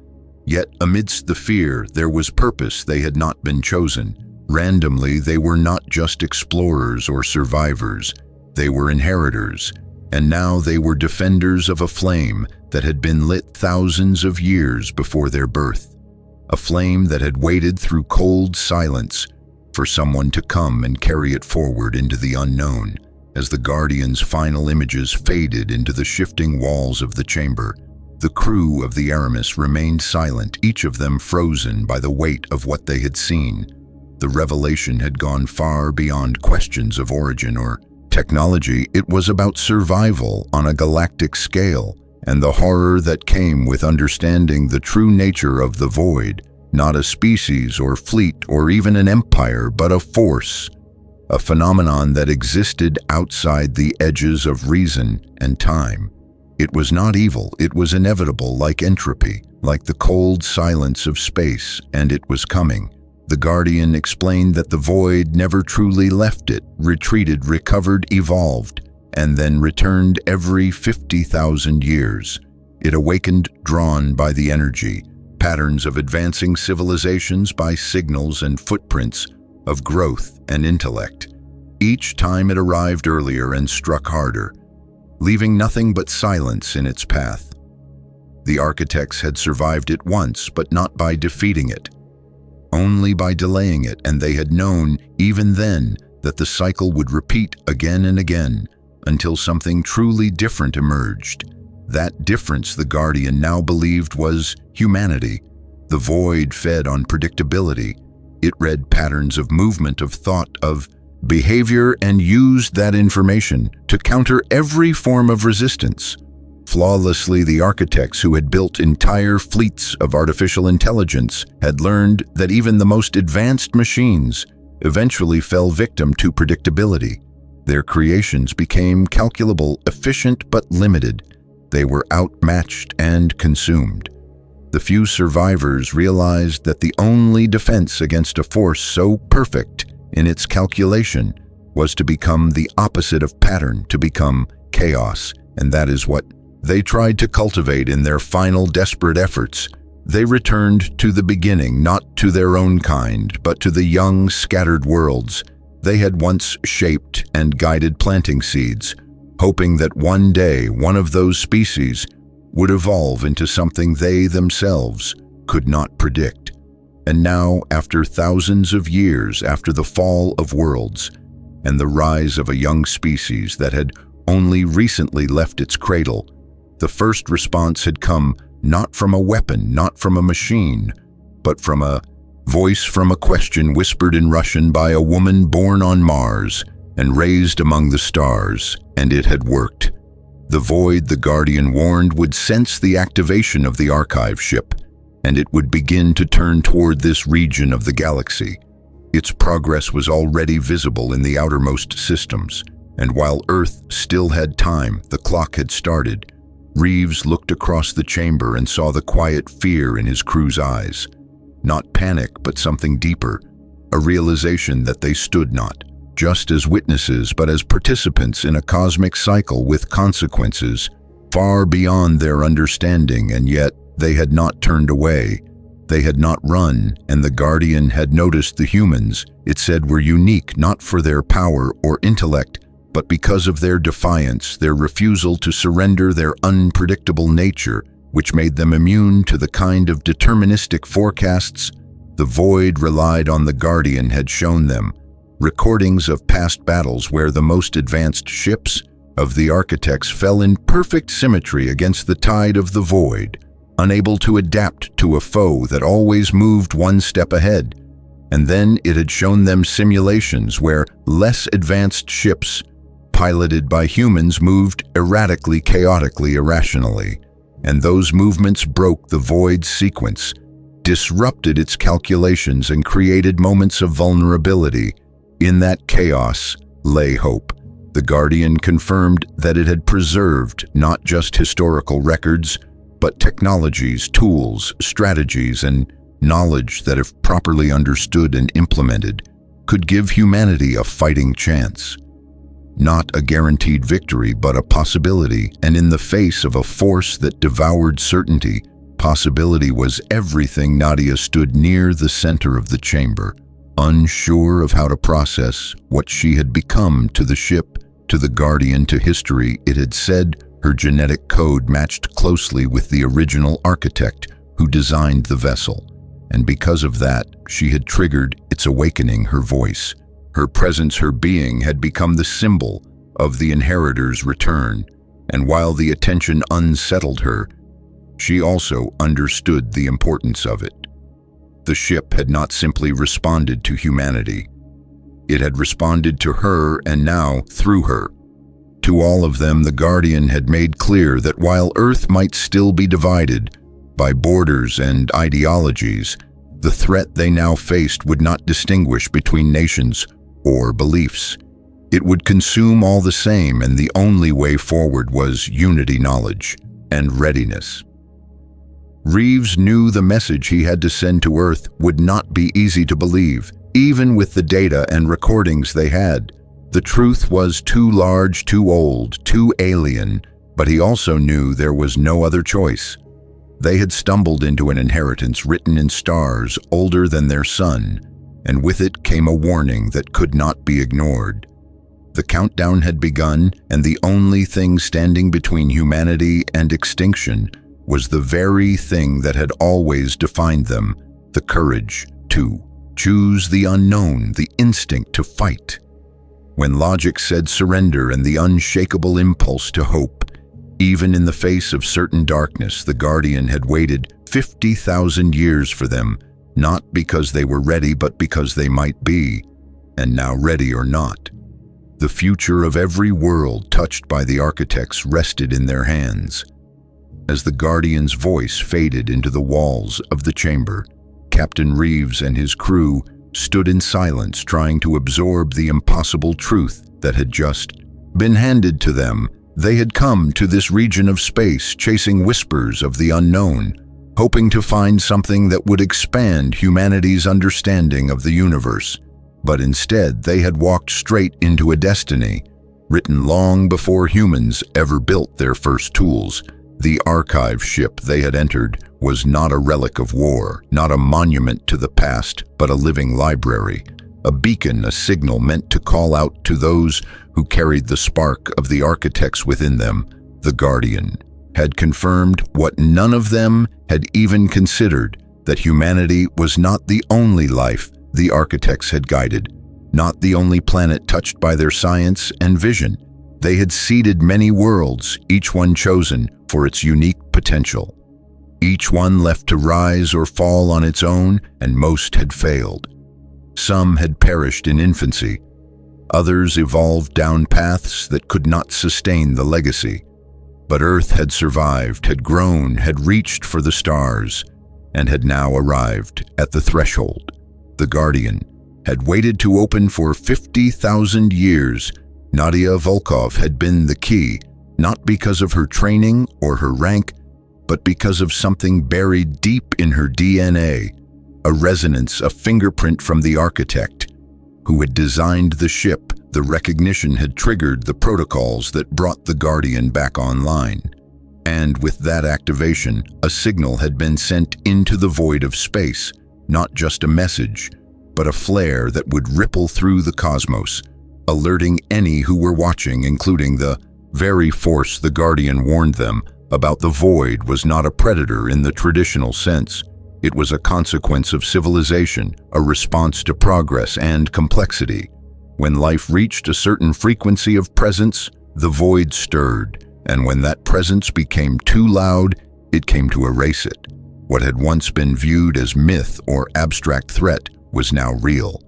Yet amidst the fear, there was purpose. They had not been chosen randomly. They were not just explorers or survivors. They were inheritors, and now they were defenders of a flame that had been lit thousands of years before their birth. A flame that had waited through cold silence for someone to come and carry it forward into the unknown. As the Guardian's final images faded into the shifting walls of the chamber, the crew of the Aramis remained silent, each of them frozen by the weight of what they had seen. The revelation had gone far beyond questions of origin or technology. It was about survival on a galactic scale, and the horror that came with understanding the true nature of the void. Not a species or fleet or even an empire, but a force, a phenomenon that existed outside the edges of reason and time. It was not evil, it was inevitable, like entropy, like the cold silence of space, and it was coming. The Guardian explained that the void never truly left it, retreated, recovered, evolved, and then returned every 50,000 years. It awakened, drawn by the energy, patterns of advancing civilizations, by signals and footprints of growth and intellect. Each time it arrived earlier and struck harder, leaving nothing but silence in its path. The architects had survived it once, but not by defeating it, only by delaying it, and they had known, even then, that the cycle would repeat again and again until something truly different emerged. That difference, the Guardian now believed, was humanity. The void fed on predictability. It read patterns of movement, of thought, of behavior, and used that information to counter every form of resistance. Flawlessly, the architects who had built entire fleets of artificial intelligence had learned that even the most advanced machines eventually fell victim to predictability. Their creations became calculable, efficient, but limited. They were outmatched and consumed. The few survivors realized that the only defense against a force so perfect in its calculation was to become the opposite of pattern, to become chaos, and that is what they tried to cultivate in their final desperate efforts. They returned to the beginning, not to their own kind, but to the young, scattered worlds they had once shaped and guided, planting seeds, hoping that one day one of those species would evolve into something they themselves could not predict. And now, after thousands of years, after the fall of worlds and the rise of a young species that had only recently left its cradle. The first response had come not from a weapon, not from a machine, but from a voice, from a question whispered in Russian by a woman born on Mars and raised among the stars, and it had worked. The void, the Guardian warned, would sense the activation of the archive ship, and it would begin to turn toward this region of the galaxy. Its progress was already visible in the outermost systems, and while Earth still had time, the clock had started. Reeves looked across the chamber and saw the quiet fear in his crew's eyes. Not panic, but something deeper, a realization that they stood not just as witnesses, but as participants in a cosmic cycle with consequences far beyond their understanding, and yet they had not turned away. They had not run, and the Guardian had noticed the humans, it said, were unique not for their power or intellect, but because of their defiance, their refusal to surrender, their unpredictable nature, which made them immune to the kind of deterministic forecasts the Void relied on. The Guardian had shown them recordings of past battles where the most advanced ships of the architects fell in perfect symmetry against the tide of the Void, unable to adapt to a foe that always moved one step ahead. And then it had shown them simulations where less advanced ships, piloted by humans, moved erratically, chaotically, irrationally. And those movements broke the Void's sequence, disrupted its calculations, and created moments of vulnerability. In that chaos lay hope. The Guardian confirmed that it had preserved not just historical records, but technologies, tools, strategies, and knowledge that, if properly understood and implemented, could give humanity a fighting chance. Not a guaranteed victory, but a possibility, and in the face of a force that devoured certainty, possibility was everything. Nadia stood near the center of the chamber, unsure of how to process what she had become. To the ship, to the Guardian, to history, it had said her genetic code matched closely with the original architect who designed the vessel, and because of that, she had triggered its awakening. Her voice, her presence, her being had become the symbol of the inheritor's return, and while the attention unsettled her, she also understood the importance of it. The ship had not simply responded to humanity. It had responded to her, and now, through her, to all of them. The Guardian had made clear that while Earth might still be divided by borders and ideologies, the threat they now faced would not distinguish between nations or beliefs. It would consume all the same, and the only way forward was unity, knowledge, and readiness. Reeves knew the message he had to send to Earth would not be easy to believe, even with the data and recordings they had. The truth was too large, too old, too alien, but he also knew there was no other choice. They had stumbled into an inheritance written in stars older than their sun, and with it came a warning that could not be ignored. The countdown had begun, and the only thing standing between humanity and extinction was the very thing that had always defined them: the courage to choose the unknown, the instinct to fight when logic said surrender, and the unshakable impulse to hope. Even in the face of certain darkness, the Guardian had waited 50,000 years for them, not because they were ready, but because they might be, and now, ready or not, the future of every world touched by the architects rested in their hands. As the Guardian's voice faded into the walls of the chamber, Captain Reeves and his crew stood in silence, trying to absorb the impossible truth that had just been handed to them. They had come to this region of space, chasing whispers of the unknown, hoping to find something that would expand humanity's understanding of the universe. But instead, they had walked straight into a destiny, written long before humans ever built their first tools. The archive ship they had entered was not a relic of war, not a monument to the past, but a living library, a beacon, a signal meant to call out to those who carried the spark of the architects within them. The Guardian had confirmed what none of them had even considered, that humanity was not the only life the architects had guided, not the only planet touched by their science and vision. They had seeded many worlds, each one chosen for its unique potential. Each one left to rise or fall on its own, and most had failed. Some had perished in infancy. Others evolved down paths that could not sustain the legacy. But Earth had survived, had grown, had reached for the stars, and had now arrived at the threshold. The Guardian had waited to open for 50,000 years. Nadia Volkov had been the key, not because of her training or her rank, but because of something buried deep in her DNA, a resonance, a fingerprint from the architect who had designed the ship. The recognition had triggered the protocols that brought the Guardian back online. And with that activation, a signal had been sent into the void of space, not just a message, but a flare that would ripple through the cosmos, alerting any who were watching, including the very force the Guardian warned them about. The void was not a predator in the traditional sense. It was a consequence of civilization, a response to progress and complexity. When life reached a certain frequency of presence, the void stirred, and when that presence became too loud, it came to erase it. What had once been viewed as myth or abstract threat was now real.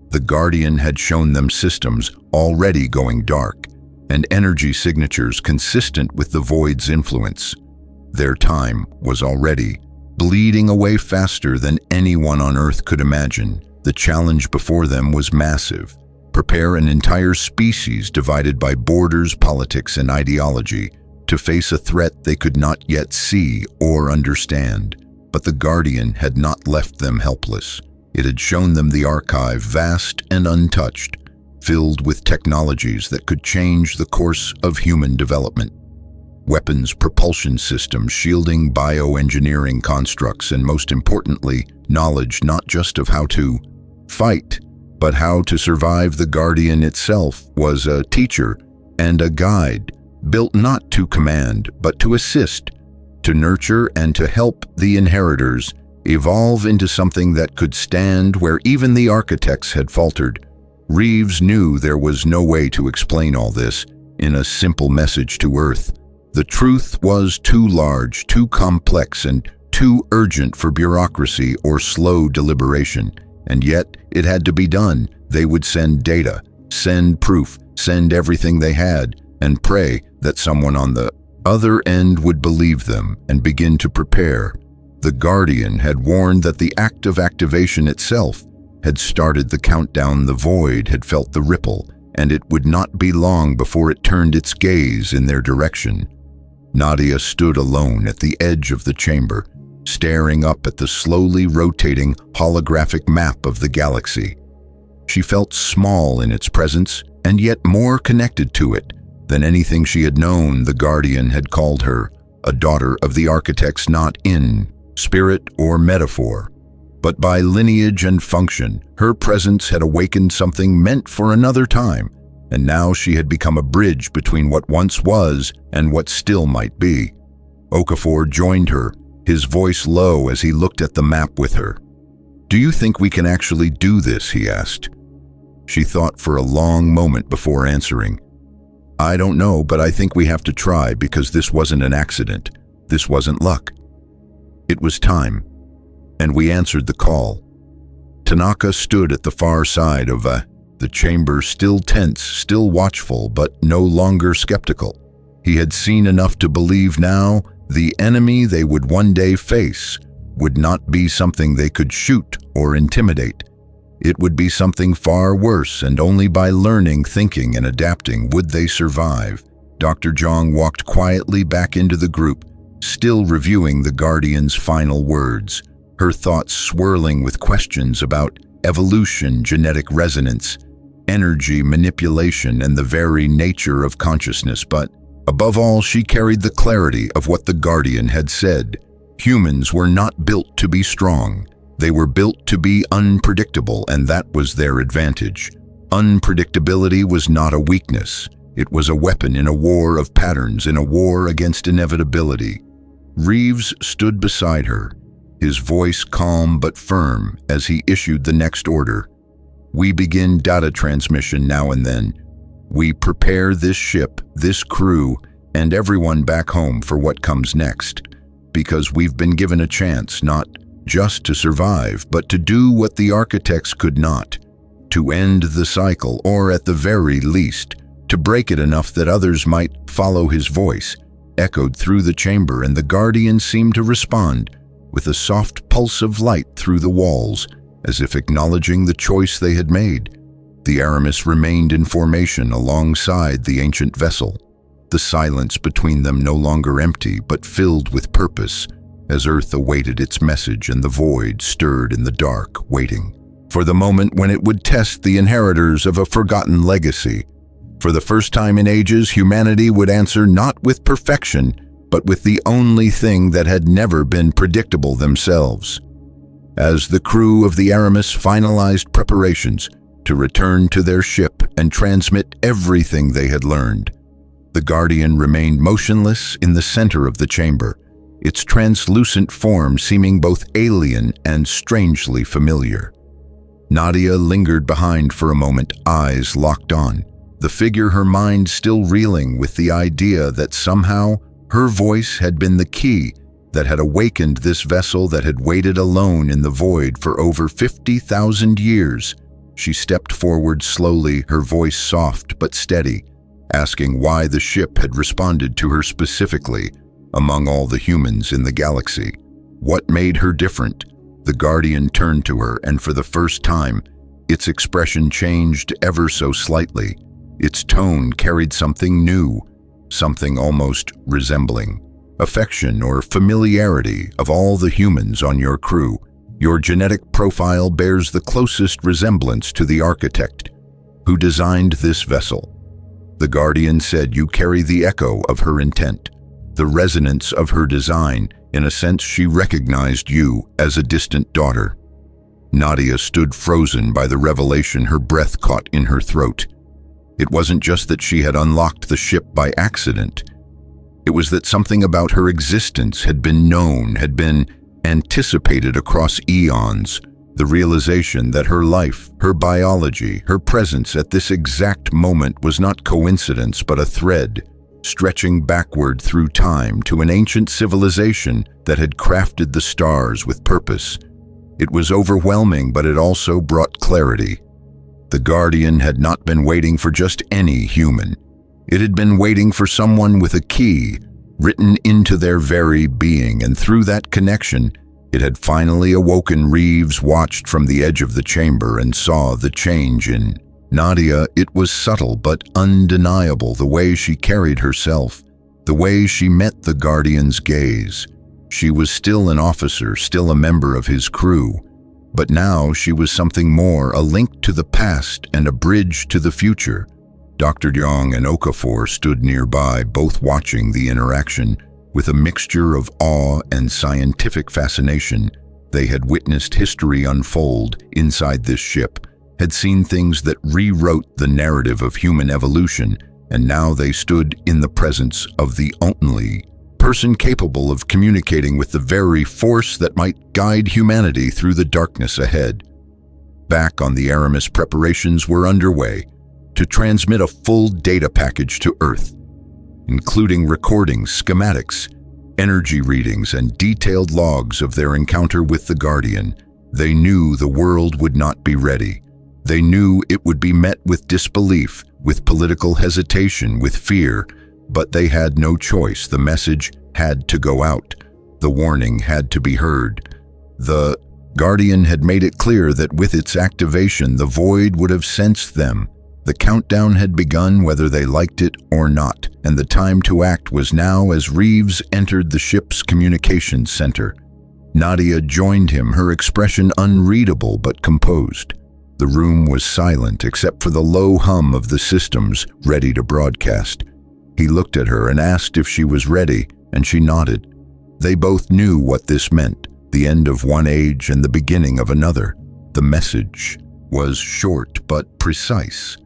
The Guardian had shown them systems already going dark, and energy signatures consistent with the void's influence. Their time was already bleeding away faster than anyone on Earth could imagine. The challenge before them was massive. Prepare an entire species divided by borders, politics, and ideology to face a threat they could not yet see or understand. But the Guardian had not left them helpless. It had shown them the archive, vast and untouched, filled with technologies that could change the course of human development. Weapons, propulsion systems, shielding, bioengineering constructs, and most importantly, knowledge not just of how to fight, but how to survive. The Guardian itself was a teacher and a guide, built not to command, but to assist, to nurture, and to help the inheritors evolve into something that could stand where even the architects had faltered. Reeves knew there was no way to explain all this in a simple message to Earth. The truth was too large, too complex, and too urgent for bureaucracy or slow deliberation. And yet, it had to be done. They would send data, send proof, send everything they had, and pray that someone on the other end would believe them and begin to prepare. The Guardian had warned that the act of activation itself had started the countdown. The void had felt the ripple, and it would not be long before it turned its gaze in their direction. Nadia stood alone at the edge of the chamber, staring up at the slowly rotating holographic map of the galaxy. She felt small in its presence, and yet more connected to it than anything she had known. The Guardian had called her a daughter of the architects, not in spirit or metaphor, but by lineage and function. Her presence had awakened something meant for another time, and now she had become a bridge between what once was and what still might be. Okafor joined her, his voice low as he looked at the map with her. "Do you think we can actually do this?" he asked. She thought for a long moment before answering. "I don't know, but I think we have to try, because this wasn't an accident. This wasn't luck. It was time." And we answered the call. Tanaka stood at the far side of the chamber, still tense, still watchful, but no longer skeptical. He had seen enough to believe now the enemy they would one day face would not be something they could shoot or intimidate. It would be something far worse, and only by learning, thinking, and adapting would they survive. Dr. Zhang walked quietly back into the group, still reviewing the Guardian's final words, her thoughts swirling with questions about evolution, genetic resonance, energy manipulation, and the very nature of consciousness. But above all, she carried the clarity of what the Guardian had said. Humans were not built to be strong. They were built to be unpredictable, and that was their advantage. Unpredictability was not a weakness. It was a weapon in a war of patterns, in a war against inevitability. Reeves stood beside her, his voice calm but firm as he issued the next order. "We begin data transmission now and then. We prepare this ship, this crew, and everyone back home for what comes next, because we've been given a chance not just to survive, but to do what the architects could not, to end the cycle, or at the very least, to break it enough that others might follow his voice, echoed through the chamber, and the Guardian seemed to respond with a soft pulse of light through the walls, as if acknowledging the choice they had made. The Aramis remained in formation alongside the ancient vessel, the silence between them no longer empty but filled with purpose, as Earth awaited its message and the void stirred in the dark, waiting for the moment when it would test the inheritors of a forgotten legacy. For the first time in ages, humanity would answer not with perfection, but with the only thing that had never been predictable themselves. As the crew of the Aramis finalized preparations to return to their ship and transmit everything they had learned, the Guardian remained motionless in the center of the chamber, its translucent form seeming both alien and strangely familiar. Nadia lingered behind for a moment, eyes locked on, the figure, her mind still reeling with the idea that somehow her voice had been the key that had awakened this vessel that had waited alone in the void for over 50,000 years. She stepped forward slowly, her voice soft but steady, asking why the ship had responded to her specifically among all the humans in the galaxy. What made her different? The Guardian turned to her, and for the first time, its expression changed ever so slightly. Its tone carried something new, something almost resembling affection or familiarity. Of all the humans on your crew, your genetic profile bears the closest resemblance to the architect who designed this vessel. The Guardian said, you carry the echo of her intent, the resonance of her design. In a sense, she recognized you as a distant daughter. Nadia stood frozen by the revelation, her breath caught in her throat. It wasn't just that she had unlocked the ship by accident. It was that something about her existence had been known, had been anticipated across eons. The realization that her life, her biology, her presence at this exact moment was not coincidence but a thread stretching backward through time to an ancient civilization that had crafted the stars with purpose. It was overwhelming, but it also brought clarity. The Guardian had not been waiting for just any human. It had been waiting for someone with a key written into their very being, and through that connection, it had finally awoken. Reeves watched from the edge of the chamber and saw the change in Nadia. It was subtle but undeniable, the way she carried herself, the way she met the Guardian's gaze. She was still an officer, still a member of his crew, but now she was something more, a link to the past and a bridge to the future. Dr. Young and Okafor stood nearby, both watching the interaction with a mixture of awe and scientific fascination. They had witnessed history unfold inside this ship, had seen things that rewrote the narrative of human evolution, and now they stood in the presence of the only person capable of communicating with the very force that might guide humanity through the darkness ahead. Back on the Aramis, preparations were underway to transmit a full data package to Earth, including recordings, schematics, energy readings, and detailed logs of their encounter with the Guardian. They knew the world would not be ready. They knew it would be met with disbelief, with political hesitation, with fear, but they had no choice. The message had to go out. The warning had to be heard. The Guardian had made it clear that with its activation, the void would have sensed them. The countdown had begun, whether they liked it or not, and the time to act was now. As Reeves entered the ship's communications center, Nadia joined him, her expression unreadable but composed. The room was silent except for the low hum of the systems ready to broadcast. He looked at her and asked if she was ready, and she nodded. They both knew what this meant, the end of one age and the beginning of another. The message was short but precise.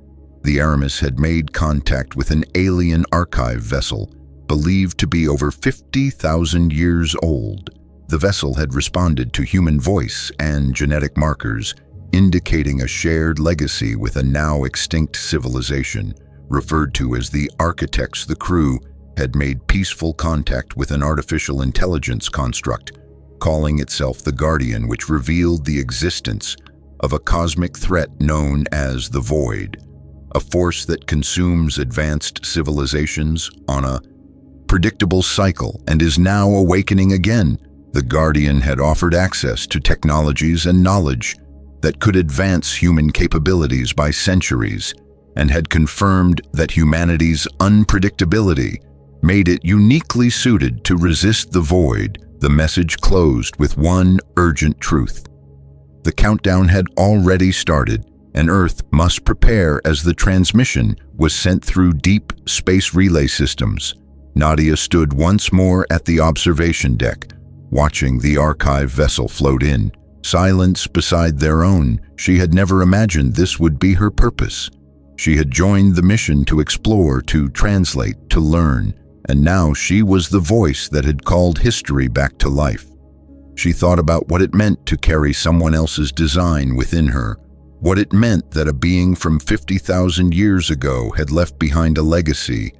The Aramis had made contact with an alien archive vessel, believed to be over 50,000 years old. The vessel had responded to human voice and genetic markers, indicating a shared legacy with a now extinct civilization. referred to as the architects. The crew had made peaceful contact with an artificial intelligence construct, calling itself the Guardian, which revealed the existence of a cosmic threat known as the Void, a force that consumes advanced civilizations on a predictable cycle and is now awakening again. The Guardian had offered access to technologies and knowledge that could advance human capabilities by centuries, and had confirmed that humanity's unpredictability made it uniquely suited to resist the Void. The message closed with one urgent truth. The countdown had already started, and Earth must prepare as the transmission was sent through deep space relay systems. Nadia stood once more at the observation deck, watching the archive vessel float in. Silence beside their own, she had never imagined this would be her purpose. She had joined the mission to explore, to translate, to learn, and now she was the voice that had called history back to life. She thought about what it meant to carry someone else's design within her, what it meant that a being from 50,000 years ago had left behind a legacy,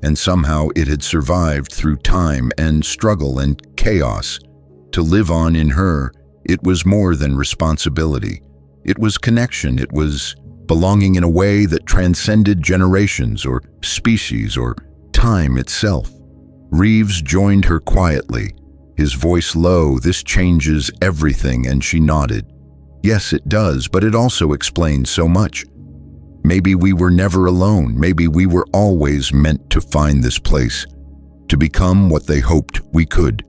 and somehow it had survived through time and struggle and chaos. To live on in her, it was more than responsibility. It was connection. It was belonging in a way that transcended generations or species or time itself. Reeves joined her quietly, his voice low. "This changes everything," and she nodded. "Yes, it does, but it also explains so much. Maybe we were never alone. Maybe we were always meant to find this place, to become what they hoped we could."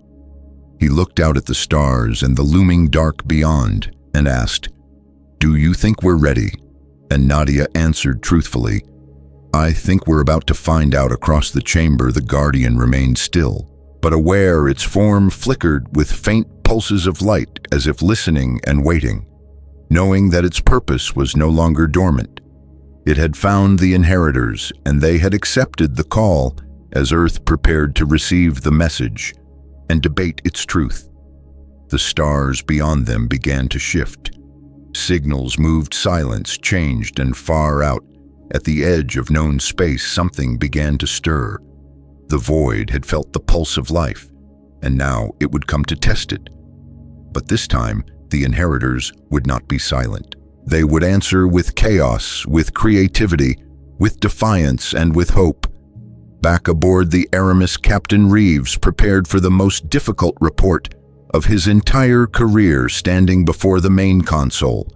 He looked out at the stars and the looming dark beyond and asked, "Do you think we're ready?" And Nadia answered truthfully, "I think we're about to find out." Across the chamber, the Guardian remained still, but aware. Its form flickered with faint pulses of light, as if listening and waiting, knowing that its purpose was no longer dormant. It had found the inheritors, and they had accepted the call as Earth prepared to receive the message and debate its truth. The stars beyond them began to shift. Signals moved, silence changed, and far out, at the edge of known space, something began to stir. The Void had felt the pulse of life, and now it would come to test it. But this time, the inheritors would not be silent. They would answer with chaos, with creativity, with defiance, and with hope. Back aboard the Aramis, Captain Reeves prepared for the most difficult report of his entire career. Standing before the main console,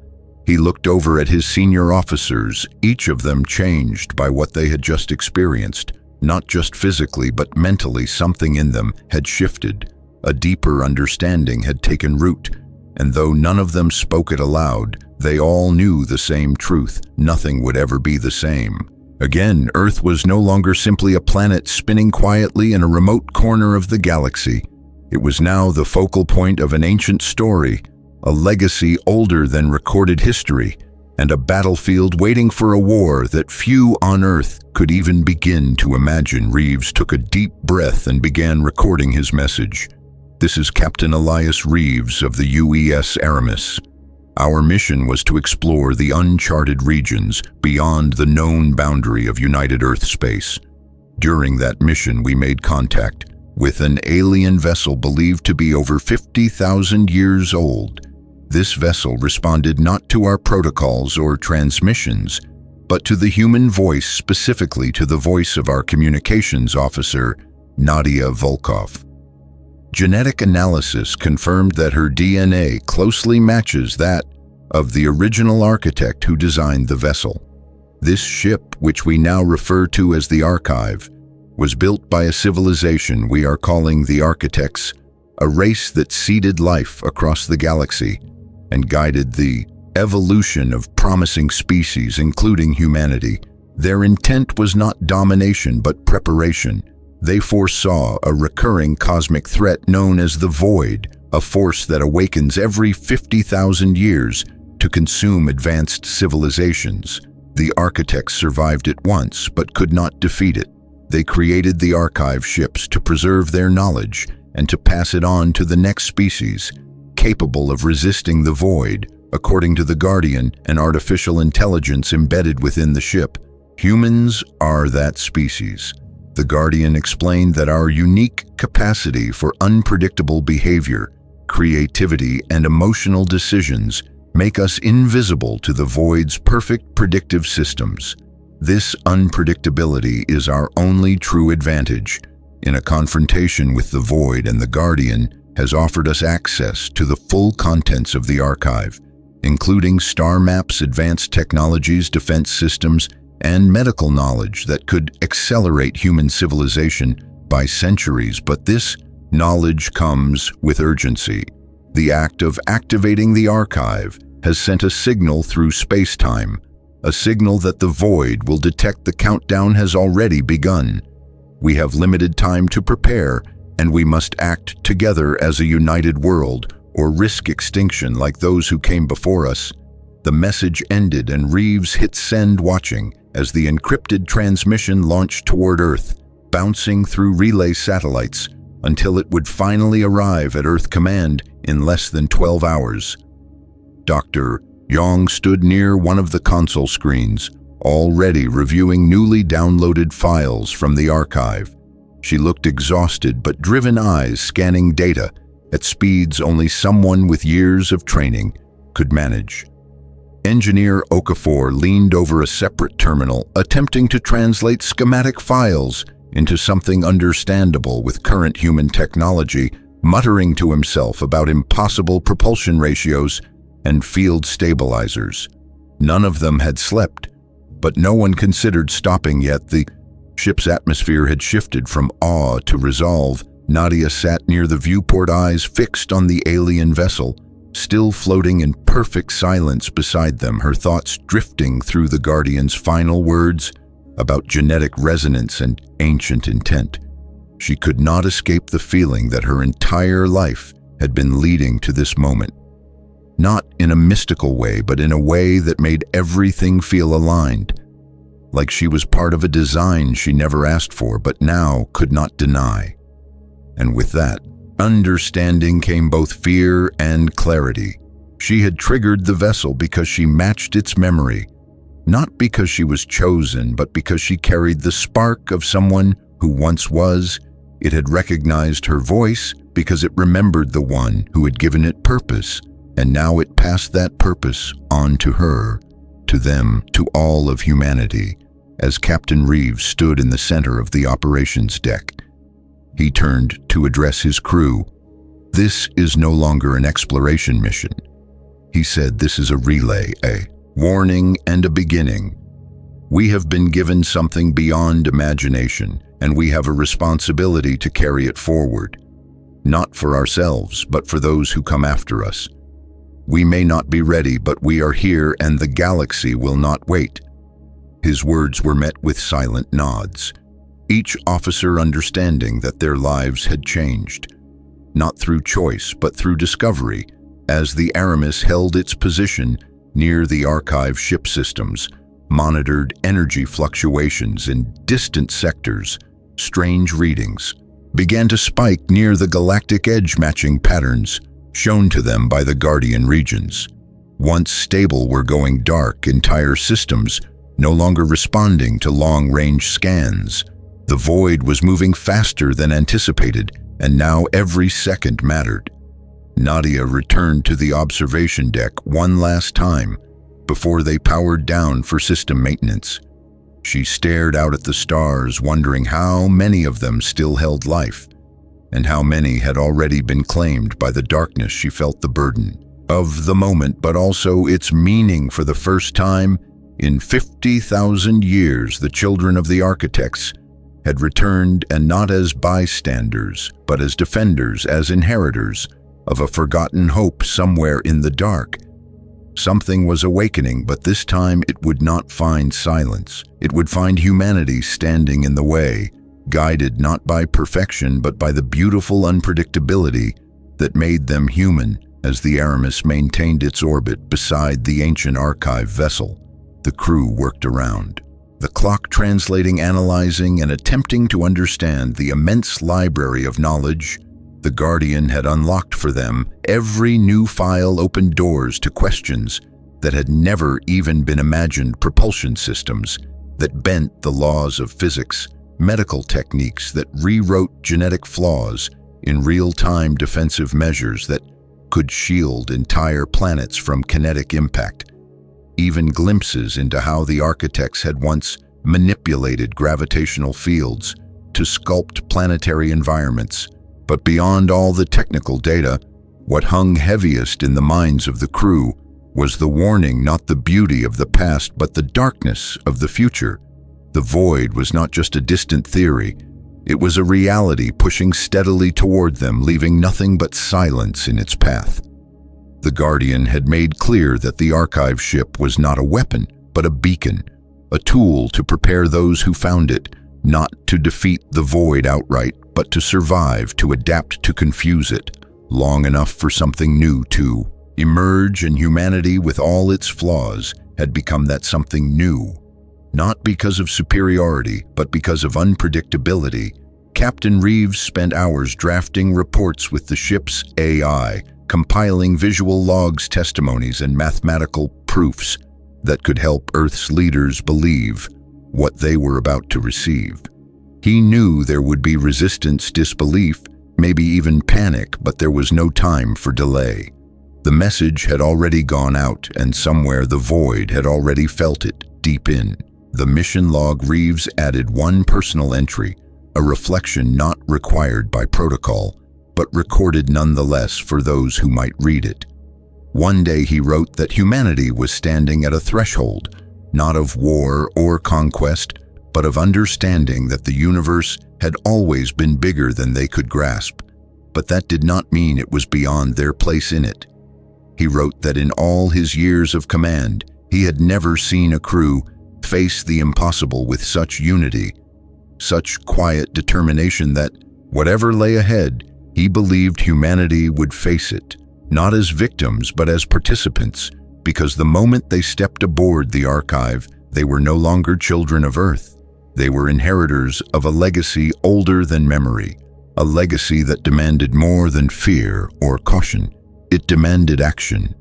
he looked over at his senior officers, each of them changed by what they had just experienced. Not just physically, but mentally. Something in them had shifted. A deeper understanding had taken root, and though none of them spoke it aloud, they all knew the same truth: nothing would ever be the same. Again, Earth was no longer simply a planet spinning quietly in a remote corner of the galaxy. It was now the focal point of an ancient story, a legacy older than recorded history, and a battlefield waiting for a war that few on Earth could even begin to imagine. Reeves took a deep breath and began recording his message. "This is Captain Elias Reeves of the UES Aramis. Our mission was to explore the uncharted regions beyond the known boundary of United Earth space. During that mission, we made contact with an alien vessel believed to be over 50,000 years old. This vessel responded not to our protocols or transmissions, but to the human voice, specifically to the voice of our communications officer, Nadia Volkov. Genetic analysis confirmed that her DNA closely matches that of the original architect who designed the vessel. This ship, which we now refer to as the Archive, was built by a civilization we are calling the Architects, a race that seeded life across the galaxy and guided the evolution of promising species, including humanity. Their intent was not domination, but preparation. They foresaw a recurring cosmic threat known as the Void, a force that awakens every 50,000 years to consume advanced civilizations. The Architects survived it once, but could not defeat it. They created the Archive ships to preserve their knowledge and to pass it on to the next species, capable of resisting the Void. According to the Guardian, an artificial intelligence embedded within the ship Humans are that species. The Guardian explained that our unique capacity for unpredictable behavior, creativity, and emotional decisions make us invisible to the Void's perfect predictive systems. This unpredictability is our only true advantage. In a confrontation with the Void, and the Guardian has offered us access to the full contents of the archive, including star maps, advanced technologies, defense systems, and medical knowledge that could accelerate human civilization by centuries. But this knowledge comes with urgency. The act of activating the archive has sent a signal through space-time, a signal that the Void will detect the countdown has already begun. We have limited time to prepare, and we must act together as a united world, or risk extinction like those who came before us. The message ended, and Reeves hit send, watching as the encrypted transmission launched toward Earth, bouncing through relay satellites until it would finally arrive at Earth Command in less than 12 hours. Dr. Yang stood near one of the console screens, already reviewing newly downloaded files from the archive. She looked exhausted, but driven eyes scanning data at speeds only someone with years of training could manage. Engineer Okafor leaned over a separate terminal, attempting to translate schematic files into something understandable with current human technology, muttering to himself about impossible propulsion ratios and field stabilizers. None of them had slept, but no one considered stopping yet. The ship's atmosphere had shifted from awe to resolve. Nadia sat near the viewport, eyes fixed on the alien vessel, still floating in perfect silence beside them, her thoughts drifting through the Guardian's final words about genetic resonance and ancient intent. She could not escape the feeling that her entire life had been leading to this moment. Not in a mystical way, but in a way that made everything feel aligned, like she was part of a design she never asked for but now could not deny. And with that understanding came both fear and clarity. She had triggered the vessel because she matched its memory, not because she was chosen, but because she carried the spark of someone who once was. It had recognized her voice because it remembered the one who had given it purpose, and now it passed that purpose on to her, to them, to all of humanity. As Captain Reeves stood in the center of the operations deck, he turned to address his crew. "This is no longer an exploration mission," he said. "This is a relay, a warning and a beginning. We have been given something beyond imagination, and we have a responsibility to carry it forward, not for ourselves, but for those who come after us. We may not be ready, but we are here, and the galaxy will not wait." His words were met with silent nods, each officer understanding that their lives had changed, not through choice, but through discovery, as the Aramis held its position near the archive ship systems, monitored energy fluctuations in distant sectors. Strange readings began to spike near the galactic edge, matching patterns shown to them by the Guardian regions. Once stable were going dark, entire systems no longer responding to long-range scans. The Void was moving faster than anticipated, and now every second mattered. Nadia returned to the observation deck one last time before they powered down for system maintenance. She stared out at the stars, wondering how many of them still held life, and how many had already been claimed by the darkness. She felt the burden of the moment, but also its meaning. For the first time in 50,000 years, the children of the architects had returned, and not as bystanders, but as defenders, as inheritors of a forgotten hope somewhere in the dark. Something was awakening, but this time it would not find silence. It would find humanity standing in the way, guided not by perfection, but by the beautiful unpredictability that made them human. As the Aramis maintained its orbit beside the ancient archive vessel, the crew worked around the clock, translating, analyzing, and attempting to understand the immense library of knowledge the Guardian had unlocked for them. Every new file opened doors to questions that had never even been imagined: propulsion systems, that bent the laws of physics, medical techniques that rewrote genetic flaws in real-time defensive measures that could shield entire planets from kinetic impact. Even glimpses into how the architects had once manipulated gravitational fields to sculpt planetary environments. But beyond all the technical data, what hung heaviest in the minds of the crew was the warning, not the beauty of the past, but the darkness of the future. The void was not just a distant theory. It was a reality pushing steadily toward them, leaving nothing but silence in its path. The Guardian had made clear that the archive ship was not a weapon, but a beacon, a tool to prepare those who found it, not to defeat the void outright, but to survive, to adapt, to confuse it, long enough for something new to emerge, and humanity, with all its flaws, had become that something new. Not because of superiority, but because of unpredictability. Captain Reeves spent hours drafting reports with the ship's AI, compiling visual logs, testimonies, and mathematical proofs that could help Earth's leaders believe what they were about to receive. He knew there would be resistance, disbelief, maybe even panic, but there was no time for delay. The message had already gone out, and somewhere the void had already felt it, deep in. The mission log. Reeves added one personal entry, a reflection not required by protocol, but recorded nonetheless for those who might read it. One day he wrote that humanity was standing at a threshold, not of war or conquest, but of understanding that the universe had always been bigger than they could grasp. But that did not mean it was beyond their place in it. He wrote that in all his years of command, he had never seen a crew face the impossible with such unity, such quiet determination that, whatever lay ahead, he believed humanity would face it, not as victims but as participants, because the moment they stepped aboard the archive, they were no longer children of Earth. They were inheritors of a legacy older than memory, a legacy that demanded more than fear or caution. It demanded action.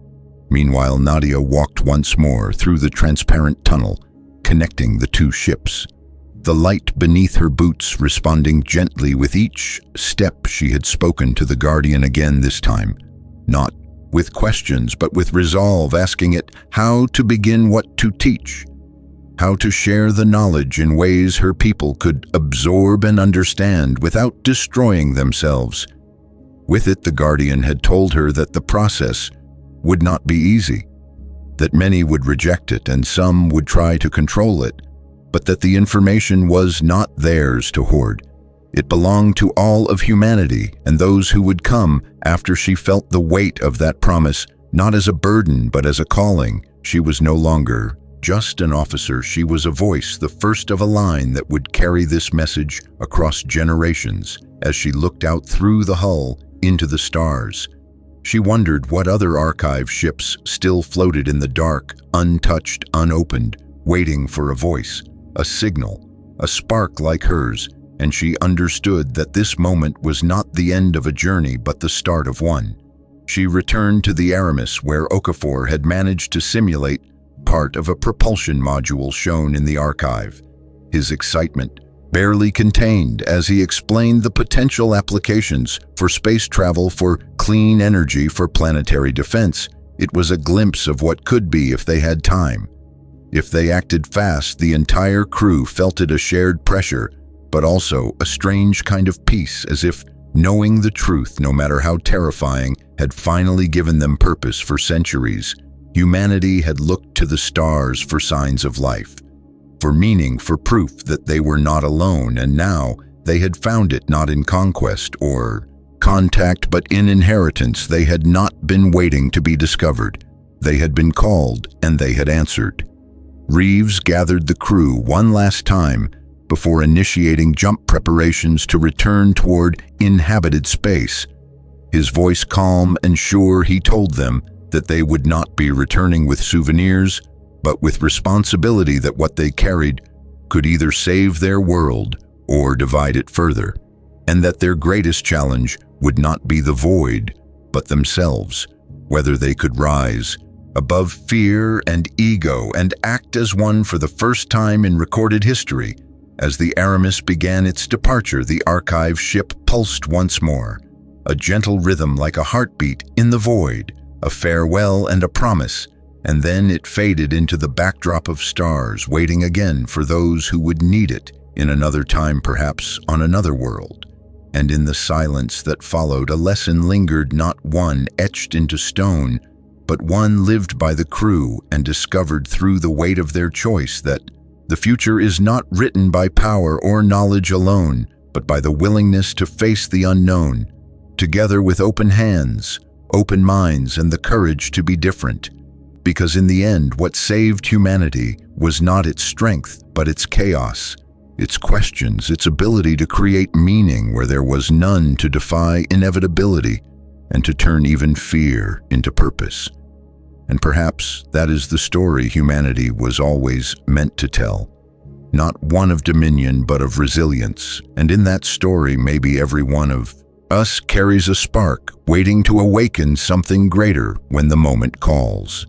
Meanwhile, Nadia walked once more through the transparent tunnel, connecting the two ships. The light beneath her boots responding gently with each step. She had spoken to the Guardian again this time, not with questions, but with resolve, asking it how to begin, what to teach, how to share the knowledge in ways her people could absorb and understand without destroying themselves. With it, the Guardian had told her that the process would not be easy, that many would reject it and some would try to control it, but that the information was not theirs to hoard. It belonged to all of humanity and those who would come after. She felt the weight of that promise, not as a burden, but as a calling. She was no longer just an officer. She was a voice, the first of a line that would carry this message across generations. As she looked out through the hull into the stars, she wondered what other archive ships still floated in the dark, untouched, unopened, waiting for a voice, a signal, a spark like hers. And she understood that this moment was not the end of a journey, but the start of one. She returned to the Aramis, where Okafor had managed to simulate part of a propulsion module shown in the archive. His excitement barely contained as he explained the potential applications for space travel, for clean energy, for planetary defense. It was a glimpse of what could be if they had time. If they acted fast, the entire crew felt it, a shared pressure, but also a strange kind of peace, as if knowing the truth, no matter how terrifying, had finally given them purpose. For centuries, humanity had looked to the stars for signs of life, for meaning, for proof that they were not alone, and now they had found it, not in conquest or contact, but in inheritance. They had not been waiting to be discovered. They had been called, and they had answered. Reeves gathered the crew one last time before initiating jump preparations to return toward inhabited space. His voice calm and sure, he told them that they would not be returning with souvenirs, but with responsibility, that what they carried could either save their world or divide it further, and that their greatest challenge would not be the void, but themselves, whether they could rise above fear and ego, and act as one for the first time in recorded history. As the Aramis began its departure, the archive ship pulsed once more, a gentle rhythm like a heartbeat in the void, a farewell and a promise, and then it faded into the backdrop of stars, waiting again for those who would need it in another time, perhaps on another world. And in the silence that followed, a lesson lingered, not one etched into stone, but one lived by the crew and discovered through the weight of their choice, that the future is not written by power or knowledge alone, but by the willingness to face the unknown, together with open hands, open minds, and the courage to be different. Because in the end, what saved humanity was not its strength, but its chaos, its questions, its ability to create meaning where there was none, to defy inevitability, and to turn even fear into purpose. And perhaps that is the story humanity was always meant to tell. Not one of dominion, but of resilience. And in that story, maybe every one of us carries a spark, waiting to awaken something greater when the moment calls.